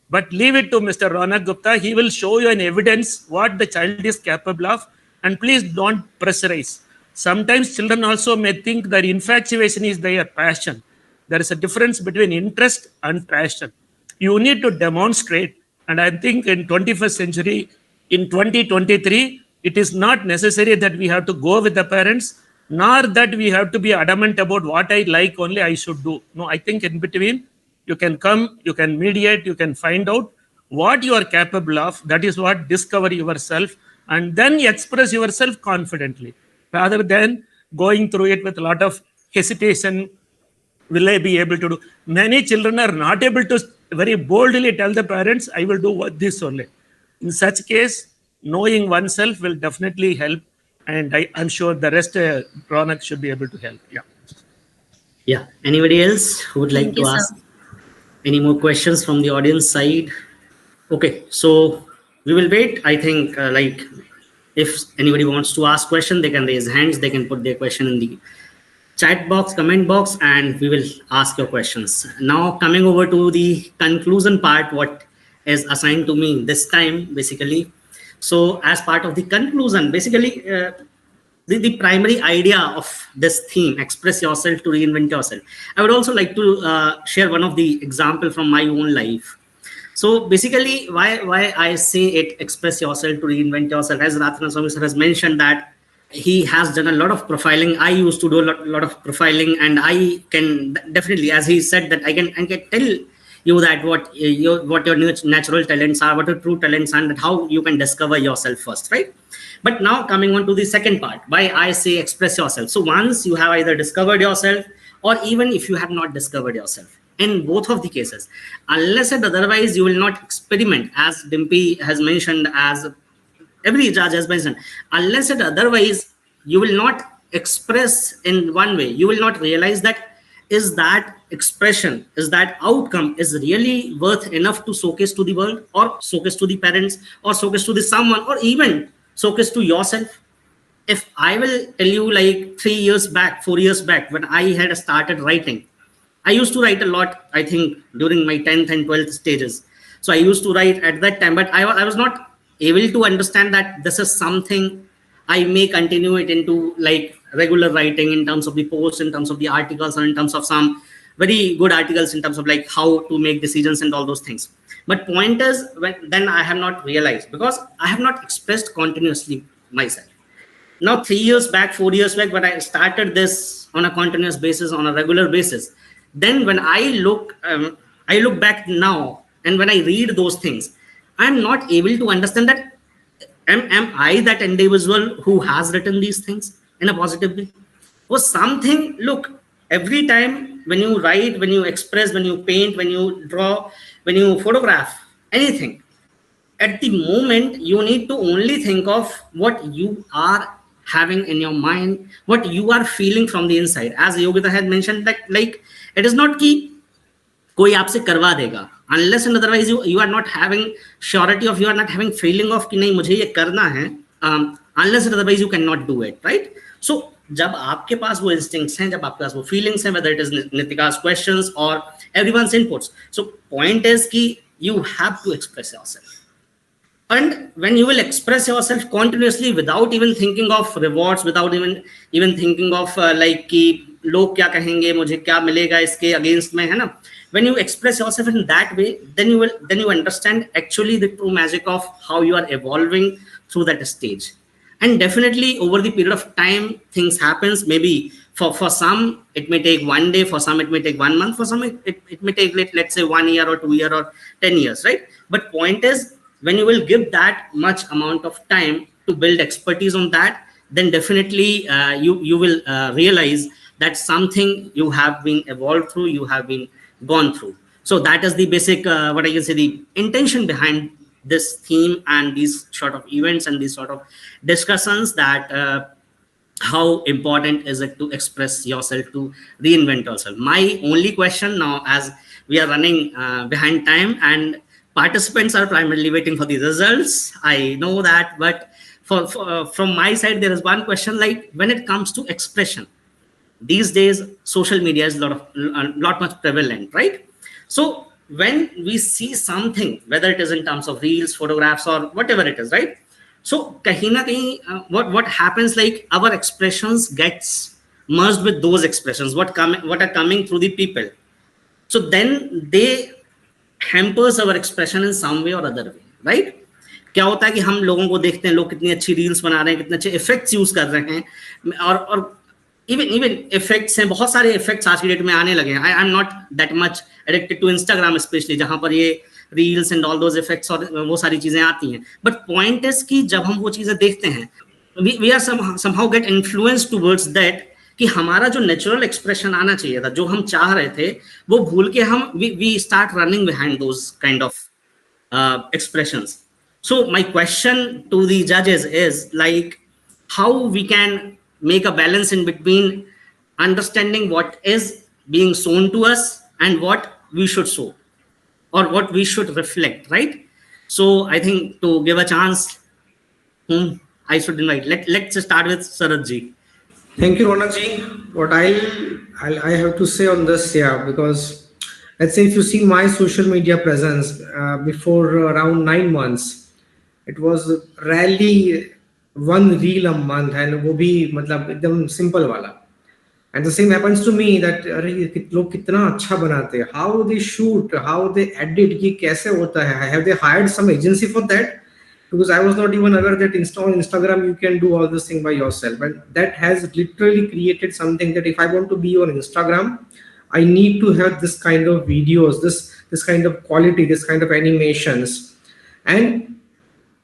But leave it to Mr. Ronak Gupta. He will show you an evidence what the child is capable of. And please don't pressurize. Sometimes children also may think that infatuation is their passion. There is a difference between interest and passion. You need to demonstrate And I think in 21st century, in 2023, it is not necessary that we have to go with the parents, nor that we have to be adamant about what I like only I should do. No, I think in between, you can come, you can mediate, you can find out what you are capable of. That is what discover yourself and then express yourself confidently, rather than going through it with a lot of hesitation. Will I be able to do? Many children are not able to very boldly tell the parents, I will do this only. In such case, knowing oneself will definitely help. And I'm sure the rest, Ronak should be able to help. Yeah. Yeah. Anybody else who would like Thank to you, sir. ask any more questions from the audience side? Okay, so we will wait. I think like if anybody wants to ask question, they can raise hands. They can put their question in the chat box, comment box, and we will ask your questions. Now coming over to the conclusion part, what is assigned to me this time, basically. So as part of the conclusion, basically, the primary idea of this theme, express yourself to reinvent yourself. I would also like to share one of the example from my own life. So basically, why I say it, express yourself to reinvent yourself, as Ratna Swami sir has mentioned that he has done a lot of profiling. I used to do a lot of profiling, and I can definitely, as he said, that I can tell you that what your natural talents are, what your true talents are, and how you can discover yourself first, right? But now coming on to the second part, why I say express yourself. So once you have either discovered yourself, or even if you have not discovered yourself, in both of the cases, unless and otherwise you will not experiment, as Dimpy has mentioned, as every judge has mentioned, unless and otherwise you will not express in one way, you will not realize that is that expression, is that outcome is really worth enough to showcase to the world, or showcase to the parents, or showcase to the someone, or even showcase to yourself. If I will tell you, like 3 years back, 4 years back, when I had started writing, I used to write a lot, I think, during my 10th and 12th stages. So I used to write at that time, but I was not able to understand that this is something I may continue it into like regular writing, in terms of the posts, in terms of the articles, or in terms of some very good articles in terms of like how to make decisions and all those things. But point is, then I have not realized, because I have not expressed continuously myself. Now 3 years back, 4 years back, when I started this on a continuous basis, on a regular basis, then when I look back now, and when I read those things, I'm not able to understand that am I that individual who has written these things in a positive way, or something. Look, every time when you write, when you express, when you paint, when you draw, when you photograph anything, at the moment you need to only think of what you are having in your mind, what you are feeling from the inside. As Yogita had mentioned, that like it is not कि कोई आपसे करवा देगा, unless and otherwise you are not having surety of, you are not having feeling of कि नहीं मुझे ये करना है, unless and otherwise you cannot do it, right? So जब आपके पास वो instincts हैं, जब आपके पास वो feelings हैं, whether it is Nitika's questions or everyone's inputs, so point is कि you have to express yourself. And when you will express yourself continuously without even thinking of rewards, without even thinking of like कि लोग क्या कहेंगे, मुझे क्या मिलेगा इसके against में, है ना? When you express yourself in that way, then you understand actually the true magic of how you are evolving through that stage. And definitely over the period of time, things happens. Maybe for some it may take 1 day, for some it may take 1 month, for some it may take, let's say 1 year or 2 years or 10 years, right? But point is, when you will give that much amount of time to build expertise on that, then definitely you will realize that something you have been evolved through, you have been gone through. So that is the basic, what I can say, the intention behind this theme and these sort of events and these sort of discussions, that how important is it to express yourself, to reinvent yourself. My only question now, as we are running behind time and participants are primarily waiting for the results, I know that, but from my side, there is one question, like when it comes to expression, these days social media is a lot much prevalent, right? So when we see something, whether it is in terms of reels, photographs, or whatever it is, right? So kahin na kahin, what happens, like our expressions gets merged with those expressions what are coming through the people. So then they hampers our expression in some way or other way, right? क्या होता है कि हम लोगों को देखते हैं, लोग कितनी अच्छी रील्स बना रहे हैं, कितने अच्छे इफेक्ट्स यूज कर रहे हैं, और इवन इवन इफेक्ट्स हैं, बहुत सारे इफेक्ट्स आज की डेट में आने लगे हैं. I am not that much addicted to Instagram specially, जहां पर ये reels and all those effects और वो सारी चीजें आती हैं. बट पॉइंट इज कि जब हम वो चीजें देखते हैं, we are somehow get influence towards that, कि हमारा जो नेचुरल एक्सप्रेशन आना चाहिए था, जो हम चाह रहे थे, वो भूल के हम we start running behind those kind of expressions. So my question to the judges is like, how we can make a balance in between understanding what is being shown to us and what we should show or what we should reflect, right? So I think to give a chance, I should invite. Let's start with Sarad ji. Thank you, Ronak ji. What I have to say on this, yeah, because let's say if you see my social media presence before around 9 months, it was rarely one reel a month, and वो भी मतलब एकदम simple वाला. And the same happens to me that अरे लोग कितना अच्छा बनाते हैं, how they shoot, how they edit, ये कैसे होता है, have they hired some agency for that? Because I was not even aware that on Instagram you can do all this thing by yourself, and that has literally created something that if I want to be on Instagram, I need to have this kind of videos, this kind of quality, this kind of animations. And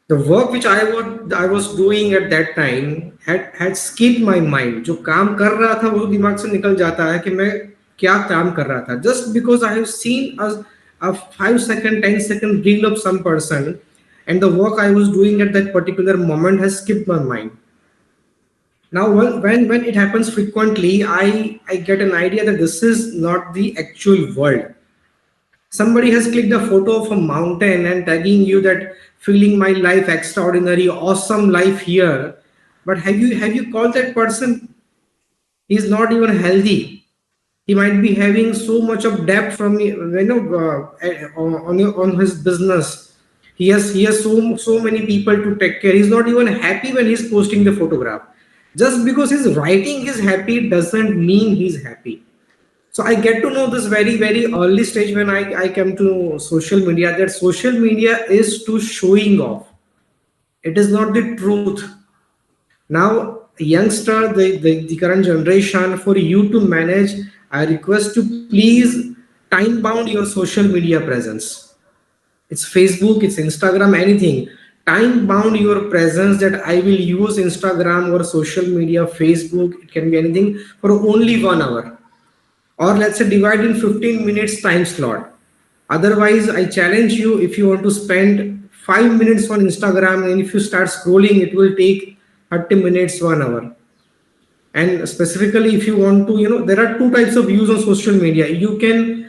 the work which I was doing at that time had skipped my mind. जो काम कर रहा था वो दिमाग से निकल जाता है कि मैं क्या काम कर रहा था, just because I have seen a 5-second, 10-second reel of some person, and the work I was doing at that particular moment has skipped my mind. Now, when it happens frequently, I get an idea that this is not the actual world. Somebody has clicked a photo of a mountain and tagging you that feeling my life extraordinary, awesome life here. But have you called that person? He's not even healthy. He might be having so much of debt from on his business. He has so many people to take care. He's not even happy when he's posting the photograph. Just because his writing is happy doesn't mean he's happy. So I get to know this very, very early stage when I came to social media, that social media is to showing off. It is not the truth. Now, youngster, the current generation, for you to manage, I request to please time bound your social media presence. It's Facebook, it's Instagram, anything. Time bound your presence, that I will use Instagram or social media, Facebook, it can be anything, for only 1 hour. Or let's say divide in 15 minutes time slot. Otherwise, I challenge you, if you want to spend 5 minutes on Instagram, and if you start scrolling, it will take 30 minutes, 1 hour. And specifically, if you want to, there are 2 types of use on social media. You can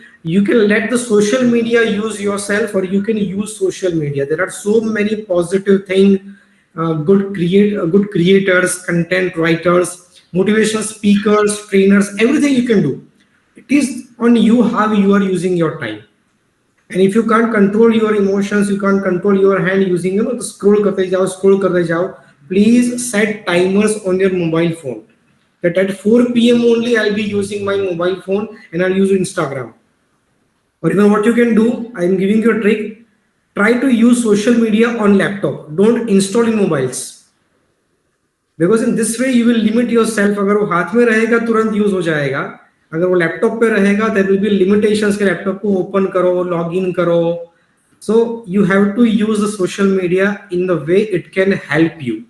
let the social media use yourself, or you can use social media. There are so many positive things, good creators, content writers, motivational speakers, trainers, everything you can do. It is on you how you are using your time. And if you can't control your emotions, you can't control your hand using, the scroll karte jao, please set timers on your mobile phone. That at 4 p.m. only I'll be using my mobile phone and I'll use Instagram. Or even what you can do, I'm giving you a trick. Try to use social media on laptop. Don't install in mobiles. Because in this way you will limit yourself. अगर वो हाथ में रहेगा तुरंत use हो जाएगा. अगर वो लैपटॉप पे रहेगा, there will be limitations के लैपटॉप को ओपन करो, लॉग इन करो. So you have to use the social media in the way it can help you.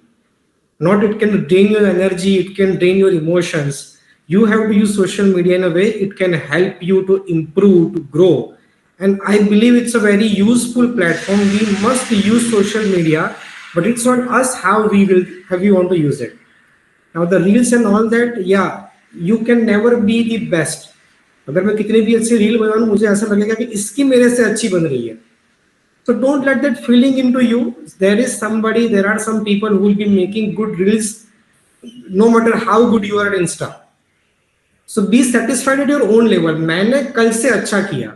Not it can drain your energy, it can drain your emotions. You have to use social media in a way it can help you to improve, to grow. And I believe it's a very useful platform. We must use social media, but it's on us how we want to use it. Now the reels and all that, yeah, you can never be the best. अगर मैं कितने भी अच्छे reel बनाऊं, मुझे ऐसा लगेगा कि इसकी मेरे से अच्छी बन रही है. So don't let that feeling into you. There are some people who will be making good reels, no matter how good you are at Insta. So be satisfied at your own level. मैंने कल से अच्छा किया.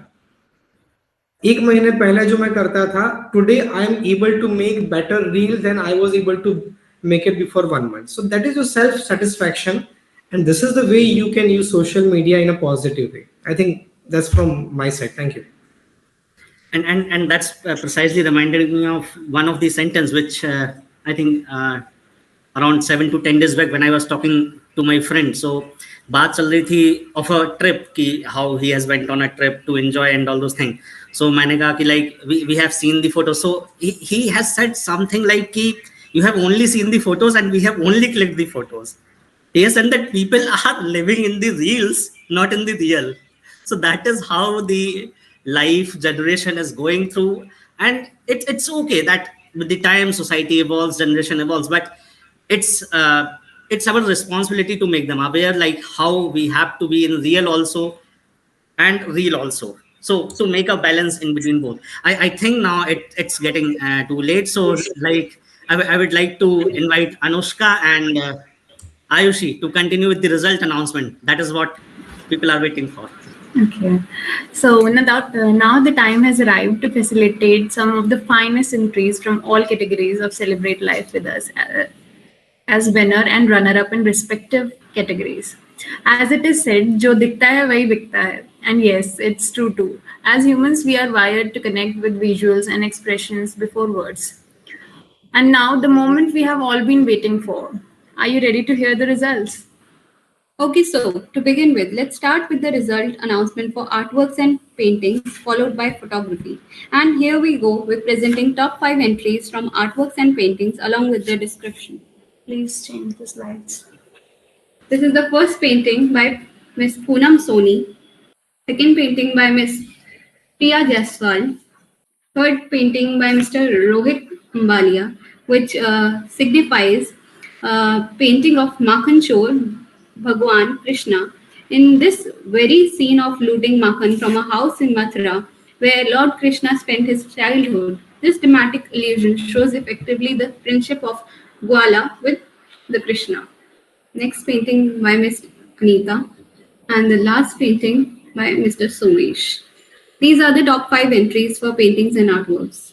1 महीने पहले जो मैं करता था, today I am able to make better reels than I was able to make it before 1 month. So that is your self satisfaction. And this is the way you can use social media in a positive way. I think that's from my side. Thank you. And that's precisely reminded me of one of the sentence which I think around 7 to 10 days back when I was talking to my friend. So baat chal rahi thi of a trip ki how he has went on a trip to enjoy and all those things. So maine kaha ki like we have seen the photos. So he has said something like ki you have only seen the photos and we have only clicked the photos. Yes, and that people are living in the reels, not in the real. So that is how the life generation is going through. And it's okay that with the time society evolves, generation evolves, but it's our responsibility to make them aware, like how we have to be in real also and real also. So to make a balance in between both. I think now it's getting too late. So like I would like to invite Anushka and Ayushi to continue with the result announcement. That is what people are waiting for. Okay. So now the time has arrived to facilitate some of the finest entries from all categories of Celebrate Life with us as winner and runner-up in respective categories. As it is said, "Jo dikhta hai wahi bikta hai." And yes, it's true too. As humans, we are wired to connect with visuals and expressions before words. And now the moment we have all been waiting for. Are you ready to hear the results? Okay, so to begin with, let's start with the result announcement for artworks and paintings, followed by photography. And here we go with presenting top 5 entries from artworks and paintings along with their description. Please change the slides. This is the first painting by Miss Poonam Soni, second painting by Miss Priya Jaiswal, third painting by Mr. Rohit Ambalia, which signifies painting of Makhan Chor, Bhagwan Krishna, in this very scene of looting Makhan from a house in Mathura, where Lord Krishna spent his childhood. This dramatic illusion shows effectively the friendship of Gwala with the Krishna. Next painting by Miss Anita, and the last painting by Mr. Somesh. These are the top 5 entries for paintings and artworks.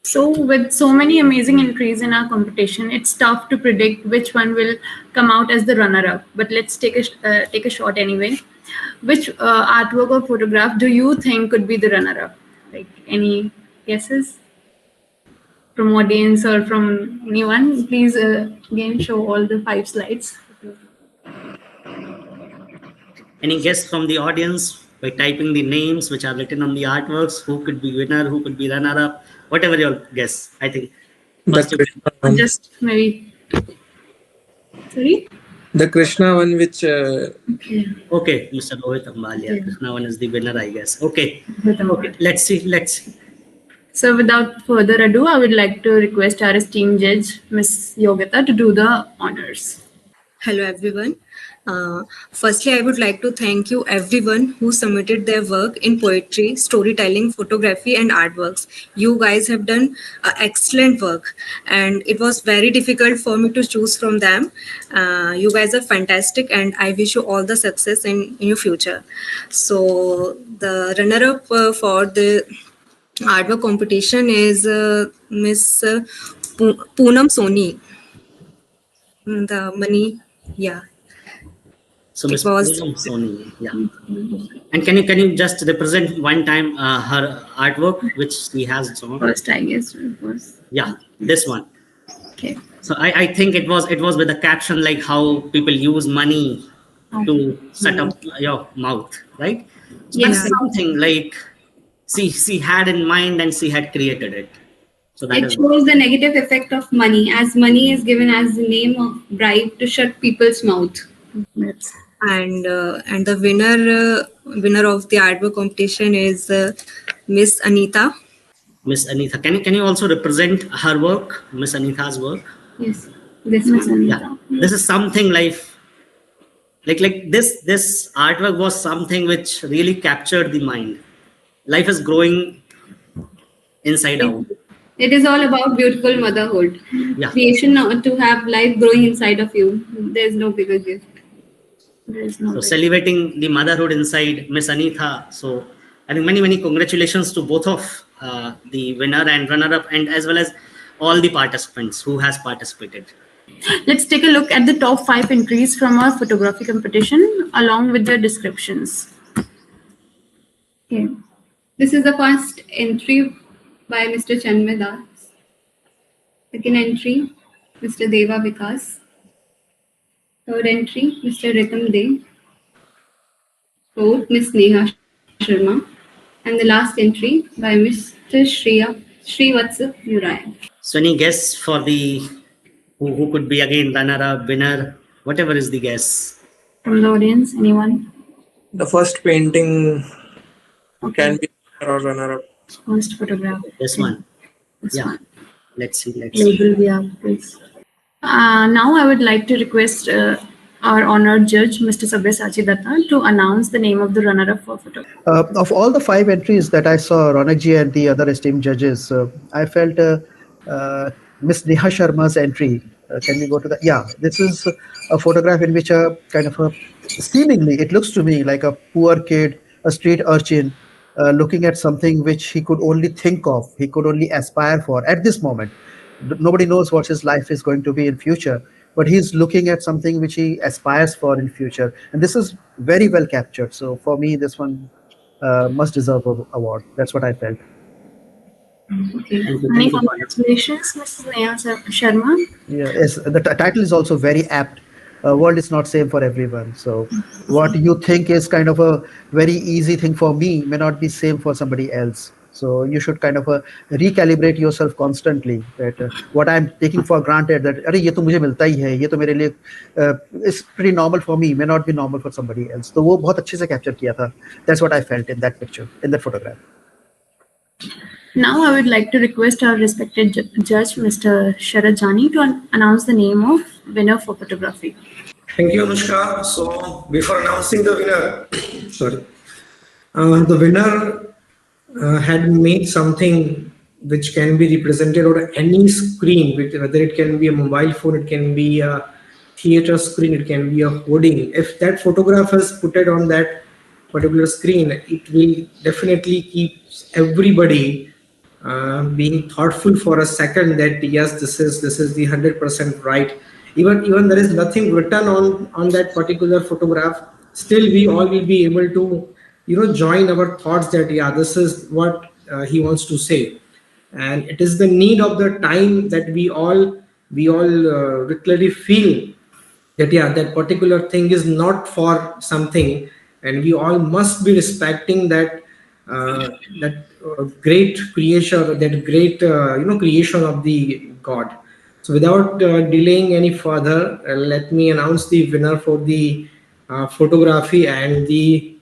So, with so many amazing entries in our competition, it's tough to predict which one will come out as the runner-up. But let's take a shot anyway. Which artwork or photograph do you think could be the runner-up? Like any guesses from audience or from anyone? Please again show all the 5 slides. Any guess from the audience by typing the names which are written on the artworks? Who could be winner? Who could be runner-up? Whatever your guess, I think. The Krishna one. Just maybe. Sorry. The Krishna one, which Okay, Mr. Rohit Ambalia. Yeah. Krishna one is the winner, I guess. Okay. Rohit Okay. Let's see. So without further ado, I would like to request our esteemed judge, Ms. Yogita, to do the honors. Hello, everyone. Firstly, I would like to thank you everyone who submitted their work in poetry, storytelling, photography, and artworks. You guys have done excellent work, and it was very difficult for me to choose from them. You guys are fantastic, and I wish you all the success in your future. So the runner-up for the artwork competition is Miss Poonam Soni. The money, yeah. So It Ms. was- Poonam Soni, yeah. And can you just represent one time her artwork which she has drawn? First, I guess it was. Yeah, this one. Okay. So I think it was with the caption like how people use money to set up your mouth, right? So that's Yes. something like she had in mind and she had created it. So that It is shows the negative effect of money, as money is given as the name of bribe to shut people's mouth. That's and the winner of the artwork competition is Miss Anita. Miss Anita. Can you also represent her work, Miss Anita's work? Yes, this Miss one. Anita. Yeah, this is something like this artwork was something which really captured the mind. Life is growing inside out. It is all about beautiful motherhood. Yeah. Creation to have life growing inside of you. There's no bigger gift. there is no So way. celebrating the motherhood inside Miss Anita. So I think many congratulations to both of the winner and runner-up, and as well as all the participants who has participated. Let's take a look at the top 5 entries from our photography competition along with their descriptions. Okay. This is the first entry by Mr. Chanmay Das. Second entry, Mr. Deva Vikas. Third entry, Mr. Ritam De. Fourth, Miss Neha Sharma. And the last entry by Mr. Srivatsa Muraya. So any guess for the who could be again runner up, winner, whatever is the guess? From the audience, anyone? The first painting can Okay, be or runner up. first photograph. This Okay, one. this Yeah. one. Let's see. Let's see. Label we have, please. Now I would like to request our honored judge, Mr. Sabyasachi Datta, to announce the name of the runner-up for photography. Of all the five entries that I saw, Ronakji and the other esteemed judges, I felt uh, Miss Neha Sharma's entry. Can we go to the? Yeah, this is a photograph in which a kind of a seemingly, it looks to me like a poor kid, a street urchin, looking at something which he could only think of, he could only aspire for at this moment. Nobody knows what his life is going to be in future, but he's looking at something which he aspires for in future, and this is very well captured. So for me, this one must deserve an award. That's what I felt. Okay. Thank you. Many Thank you for it. congratulations, Mrs. Neha Sharma. Yeah, yes, the title is also very apt. World is not same for everyone. So what you think is kind of a very easy thing for me may not be same for somebody else. So you should kind of recalibrate yourself constantly. That what I'm taking for granted that अरे ये तो मुझे मिलता ही है, ये तो मेरे लिए is pretty normal for me, may not be normal for somebody else. तो वो बहुत अच्छे से capture किया था. That's what I felt in that picture, in that photograph. Now I would like to request our respected judge, Mr. Sharad Jani, to announce the name of winner for photography. Thank you, Anushka. So before announcing the winner, sorry, the winner had made something which can be represented on any screen, whether it can be a mobile phone, it can be a theater screen, it can be a hoarding. If that photograph is put it on that particular screen, it will definitely keep everybody being thoughtful for a second that yes, this is the 100% right. Even there is nothing written on that particular photograph, still we all will be able to join our thoughts that yeah, this is what he wants to say. And it is the need of the time that we all literally feel that yeah, that particular thing is not for something, and we all must be respecting that great creation, that great creation of the god. So without delaying any further, let me announce the winner for the photography, and the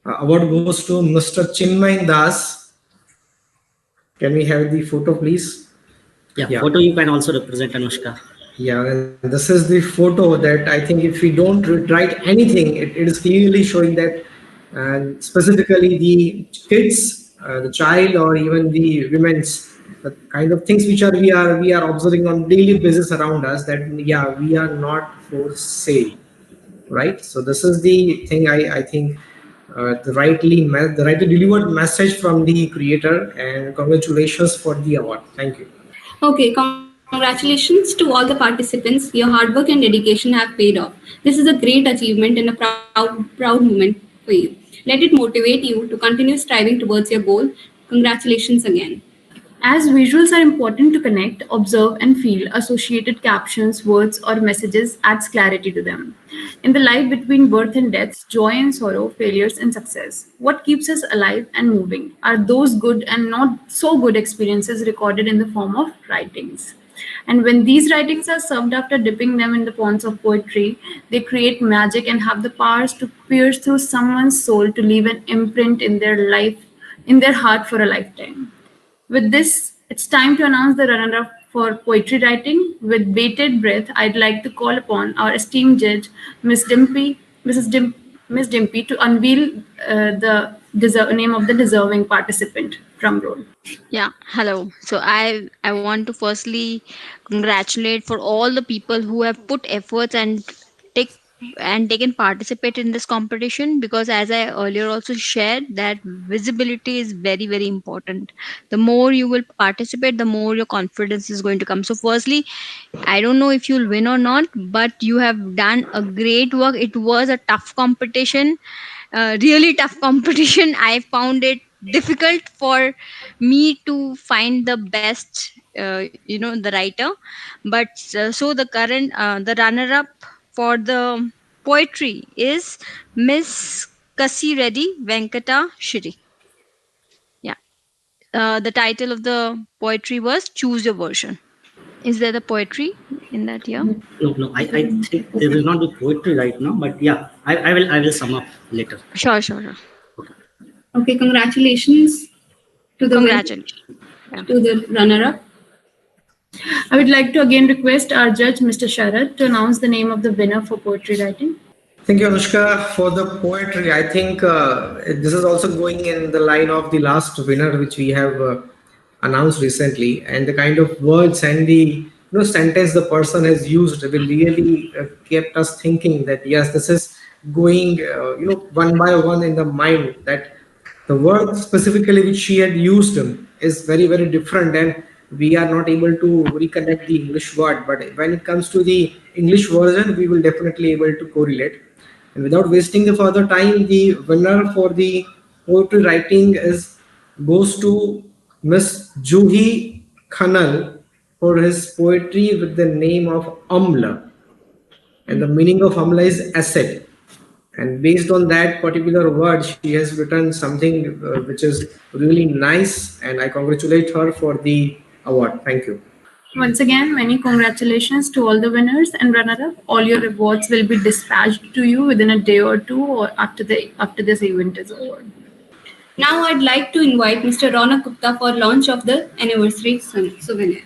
award goes to Mr. Chinmay Das. Can we have the photo, please? Yeah. Yeah. Photo you can also represent, Anushka. Yeah, and this is the photo that I think if we don't write anything, it is clearly showing that, and specifically the kids, the child, or even the women's, the kind of things which we are observing on daily basis around us. That yeah, we are not for sale, right? So this is the thing I think the rightly delivered message from the creator, and congratulations for the award. Thank you. Okay, congratulations to all the participants. Your hard work and dedication have paid off. This is a great achievement and a proud moment for you. Let it motivate you to continue striving towards your goal. Congratulations again. As visuals are important to connect, observe, and feel, associated captions, words, or messages adds clarity to them. In the life between birth and death, joy and sorrow, failures and success, what keeps us alive and moving are those good and not so good experiences recorded in the form of writings. And when these writings are served after dipping them in the ponds of poetry, they create magic and have the powers to pierce through someone's soul to leave an imprint in their life, in their heart for a lifetime. With this, it's time to announce the runner-up for poetry writing. With bated breath, I'd like to call upon our esteemed judge, Miss Dimpy, Miss Dimpy, to unveil the name of the deserving participant. Drum roll. Yeah, hello. So I want to firstly congratulate for all the people who have put efforts and take and taken participate in this competition, because as I earlier also shared that visibility is very very important. The more you will participate, the more your confidence is going to come. So firstly, I don't know if you'll win or not, but you have done a great work. It was a tough competition, really tough competition. I found it difficult for me to find the best, the writer. But so the current, the runner up for the poetry is Miss Kasi Reddy Venkata Shiri. Yeah. The title of the poetry was Choose Your Version. Is there the poetry in that year? No, no, I think there will not be poetry right now, but yeah, I will sum up later. Sure, sure, sure. Okay, congratulations to the Congratulations. Yeah. to the runner-up. I would like to again request our judge, Mr. Sharad, to announce the name of the winner for poetry writing. Thank you, Anushka, for the poetry. I think this is also going in the line of the last winner, which we have announced recently, and the kind of words and the sentence the person has used will really kept us thinking that yes, this is going one by one in the mind, that the word specifically which she had used is very very different, and we are not able to reconnect the English word. But when it comes to the English version, we will definitely able to correlate. And without wasting the further time, the winner for the poetry writing is goes to Miss Juhi Khanal for his poetry with the name of Amla. And the meaning of Amla is asset. And based on that particular word, she has written something which is really nice. And I congratulate her for the award. Thank you. Once again, many congratulations to all the winners and runner-up. All your rewards will be dispatched to you within a day or two, or after this event is over. Now I'd like to invite Mr. Ronak Gupta for launch of the anniversary souvenir.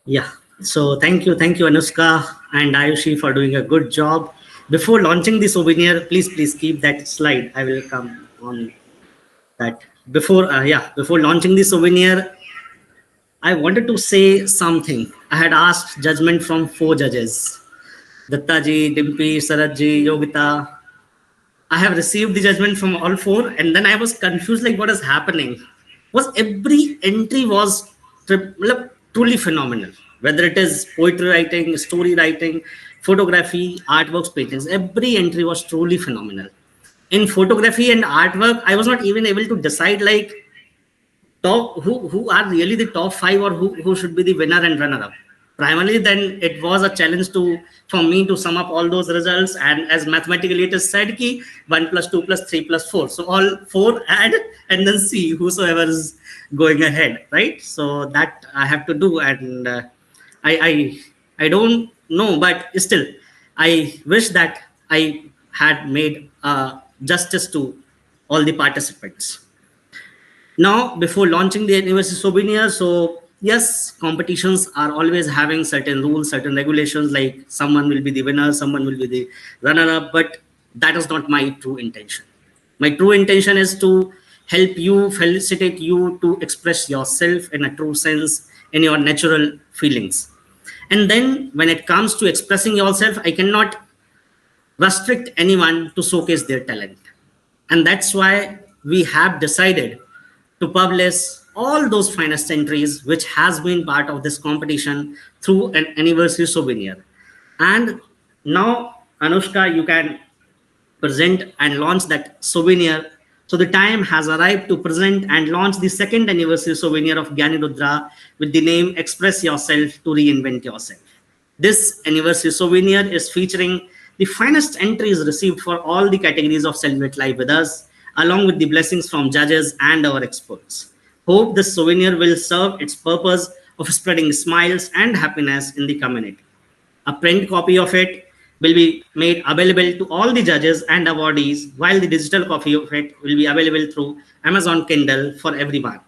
Yeah. So thank you, Anushka and Ayushi for doing a good job. Before launching the souvenir, please keep that slide. I will come on that. Before launching the souvenir, I wanted to say something. I had asked judgment from 4 judges: Dattaji, Dimpi, Saratji, Yogita. I have received the judgment from all 4, and then I was confused, like what is happening. Was every entry was truly phenomenal. Whether it is poetry writing, story writing, photography, artworks, paintings, every entry was truly phenomenal. In photography and artwork, I was not even able to decide like top who are really the top 5 or who should be the winner and runner up. Primarily then it was a challenge to for me to sum up all those results, and as mathematically it is said ki 1 plus 2 plus 3 plus 4, so all 4 add and then see whosoever is going ahead, right? So that I have to do, and I don't know, but still I wish that I had made justice to all the participants. Now, before launching the anniversary souvenir, so yes, competitions are always having certain rules, certain regulations, like someone will be the winner, someone will be the runner-up, but that is not my true intention. My true intention is to help you, felicitate you to express yourself in a true sense, in your natural feelings. And then when it comes to expressing yourself, I cannot restrict anyone to showcase their talent. And that's why we have decided to publish all those finest entries which has been part of this competition through an anniversary souvenir. And now, Anushka, you can present and launch that souvenir. So the time has arrived to present and launch the second anniversary souvenir of Gyaannirudra with the name Express Yourself to Reinvent Yourself. This anniversary souvenir is featuring the finest entries received for all the categories of Celebrate Life with Us, along with the blessings from judges and our experts. Hope this souvenir will serve its purpose of spreading smiles and happiness in the community. A print copy of it will be made available to all the judges and awardees, while the digital copy of it will be available through Amazon Kindle for everyone.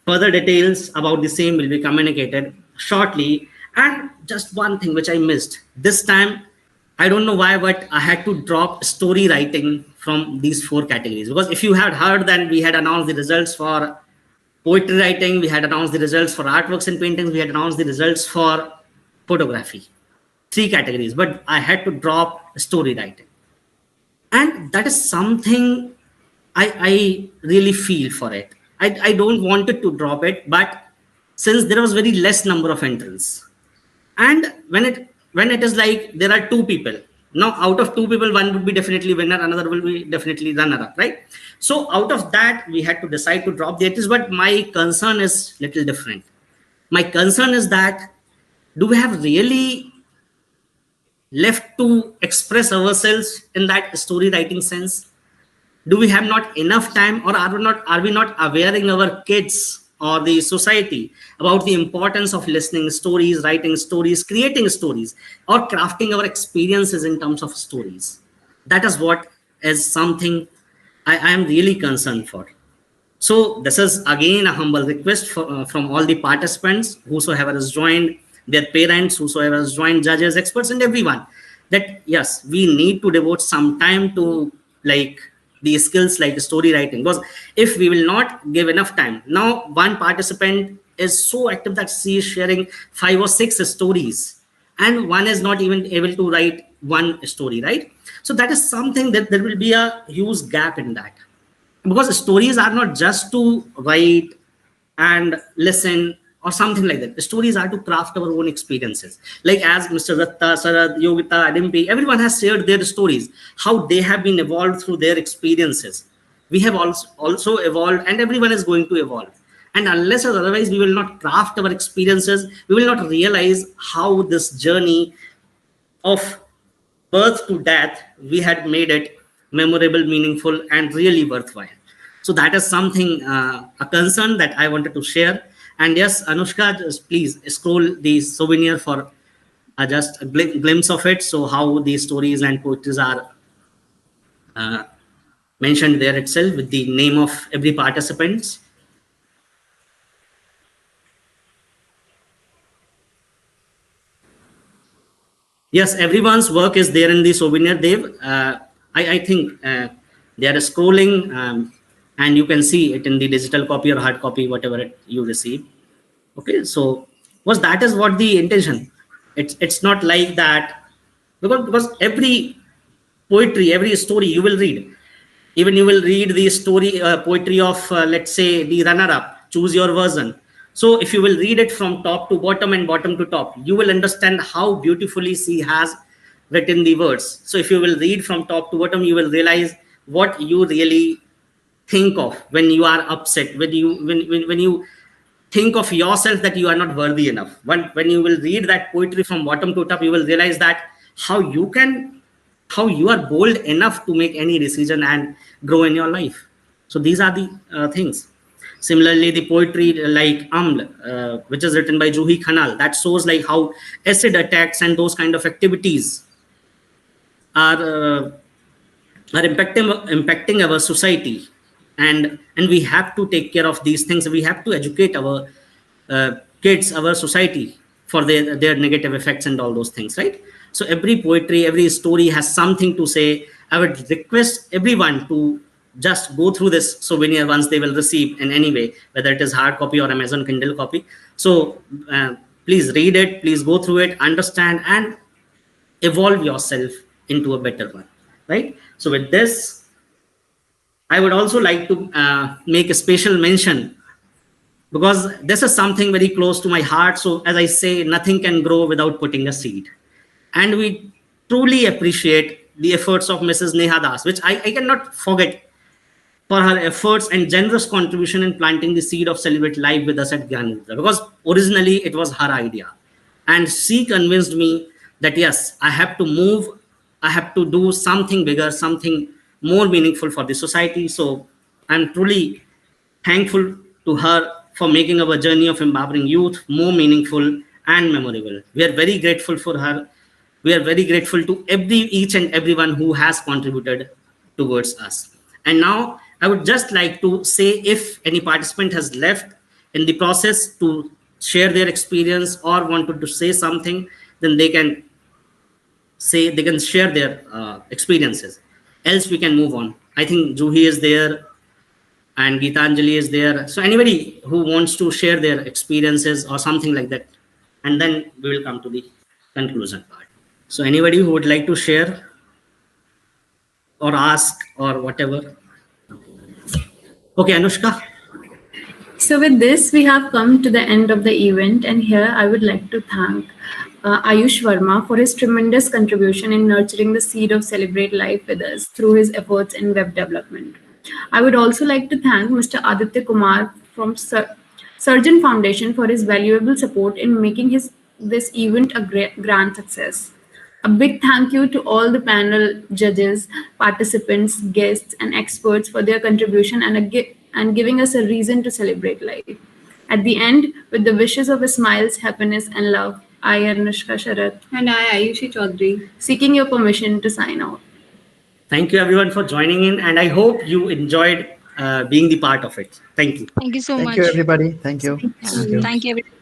Further details about the same will be communicated shortly. And just one thing which I missed this time, I don't know why, but I had to drop story writing from these 4 categories, because if you had heard, then we had announced the results for poetry writing, we had announced the results for artworks and paintings, we had announced the results for photography. 3 categories, but I had to drop story writing. And that is something I really feel for it. I don't want it to drop it, but since there was very less number of entrants, and when it is like there are 2 people, Now, out of two people, one would be definitely winner, another will be definitely runner-up, right? So out of that, we had to decide to drop the 80s. But my concern is little different. My concern is that, do we have really left to express ourselves in that story writing sense? Do we have not enough time, or are we not awareing our kids or the society about the importance of listening stories, writing stories, creating stories, or crafting our experiences in terms of stories? That is what is something I am really concerned for. So this is again a humble request from all the participants, whosoever has joined, their parents, whosoever has joined, judges, experts, and everyone, that yes, we need to devote some time to like the skills like story writing. Because if we will not give enough time, now one participant is so active that she is sharing 5 or 6 stories, and one is not even able to write one story, right? So that is something that there will be a huge gap in that, because stories are not just to write and listen or something like that. The stories are to craft our own experiences. Like as Mr. Datta, Sarad, Yogita, Adimpi, everyone has shared their stories, how they have been evolved through their experiences. We have also evolved, and everyone is going to evolve. And unless or otherwise we will not craft our experiences, we will not realize how this journey of birth to death, we had made it memorable, meaningful, and really worthwhile. So that is something, a concern that I wanted to share. And yes, Anushka, just please scroll the souvenir for just a glimpse of it. So how these stories and poetries are uh, mentioned there itself with the name of every participant. Yes, everyone's work is there in the souvenir, Dev. I think they are scrolling, and you can see it in the digital copy or hard copy, whatever you receive. Okay, so was that is what the intention. It's not like that, because every poetry, every story you will read, even you will read the story poetry of let's say the runner up, choose your version. So if you will read it from top to bottom and bottom to top, you will understand how beautifully she has written the words. So if you will read from top to bottom, you will realize what you really think of when you are upset, when you think of yourself that you are not worthy enough. When you will read that poetry from bottom to top, you will realize that how you can, how you are bold enough to make any decision and grow in your life. So these are the things. Similarly, the poetry like Aml, which is written by Juhi Khanal, that shows like how acid attacks and those kind of activities are impacting our society, and we have to take care of these things. We have to educate our kids, our society, for their negative effects and all those things, right? So every poetry, every story has something to say. I would request everyone to just go through this souvenir once they will receive in any way, whether it is hard copy or Amazon Kindle copy. So please read it, please go through it, understand, and evolve yourself into a better one, right? So with this, I would also like to make a special mention, because this is something very close to my heart. So as I say, nothing can grow without putting a seed. And we truly appreciate the efforts of Mrs. Neha Das, which I cannot forget, for her efforts and generous contribution in planting the seed of Celebrate Life with us at Gyaannirudra, because originally it was her idea. And she convinced me that yes, I have to move, I have to do something bigger, something more meaningful for the society. So I'm truly thankful to her for making our journey of empowering youth more meaningful and memorable. We are very grateful for her. We are very grateful to each and everyone who has contributed towards us. And now I would just like to say, if any participant has left in the process to share their experience or wanted to say something, then they can share their experiences. Else we can move on. I think Juhi is there and Geetanjali is there. So anybody who wants to share their experiences or something like that, and then we will come to the conclusion part. So anybody who would like to share or ask or whatever. Okay, Anushka. So with this, we have come to the end of the event, and here I would like to thank Ayush Verma for his tremendous contribution in nurturing the seed of Celebrate Life with us through his efforts in web development. I would also like to thank Mr. Aditya Kumar from Surgeon Foundation for his valuable support in making this event a grand success. A big thank you to all the panel judges, participants, guests, and experts for their contribution and giving us a reason to celebrate life. At the end, with the wishes of smiles, happiness, and love, I, Anushka Sharat, And I, Ayushi Chaudhary, seeking your permission to sign out. Thank you everyone for joining in, and I hope you enjoyed being the part of it. Thank you. Thank you so Thank much. you, everybody. Thank you. Yeah. Thank you. Thank you, everybody.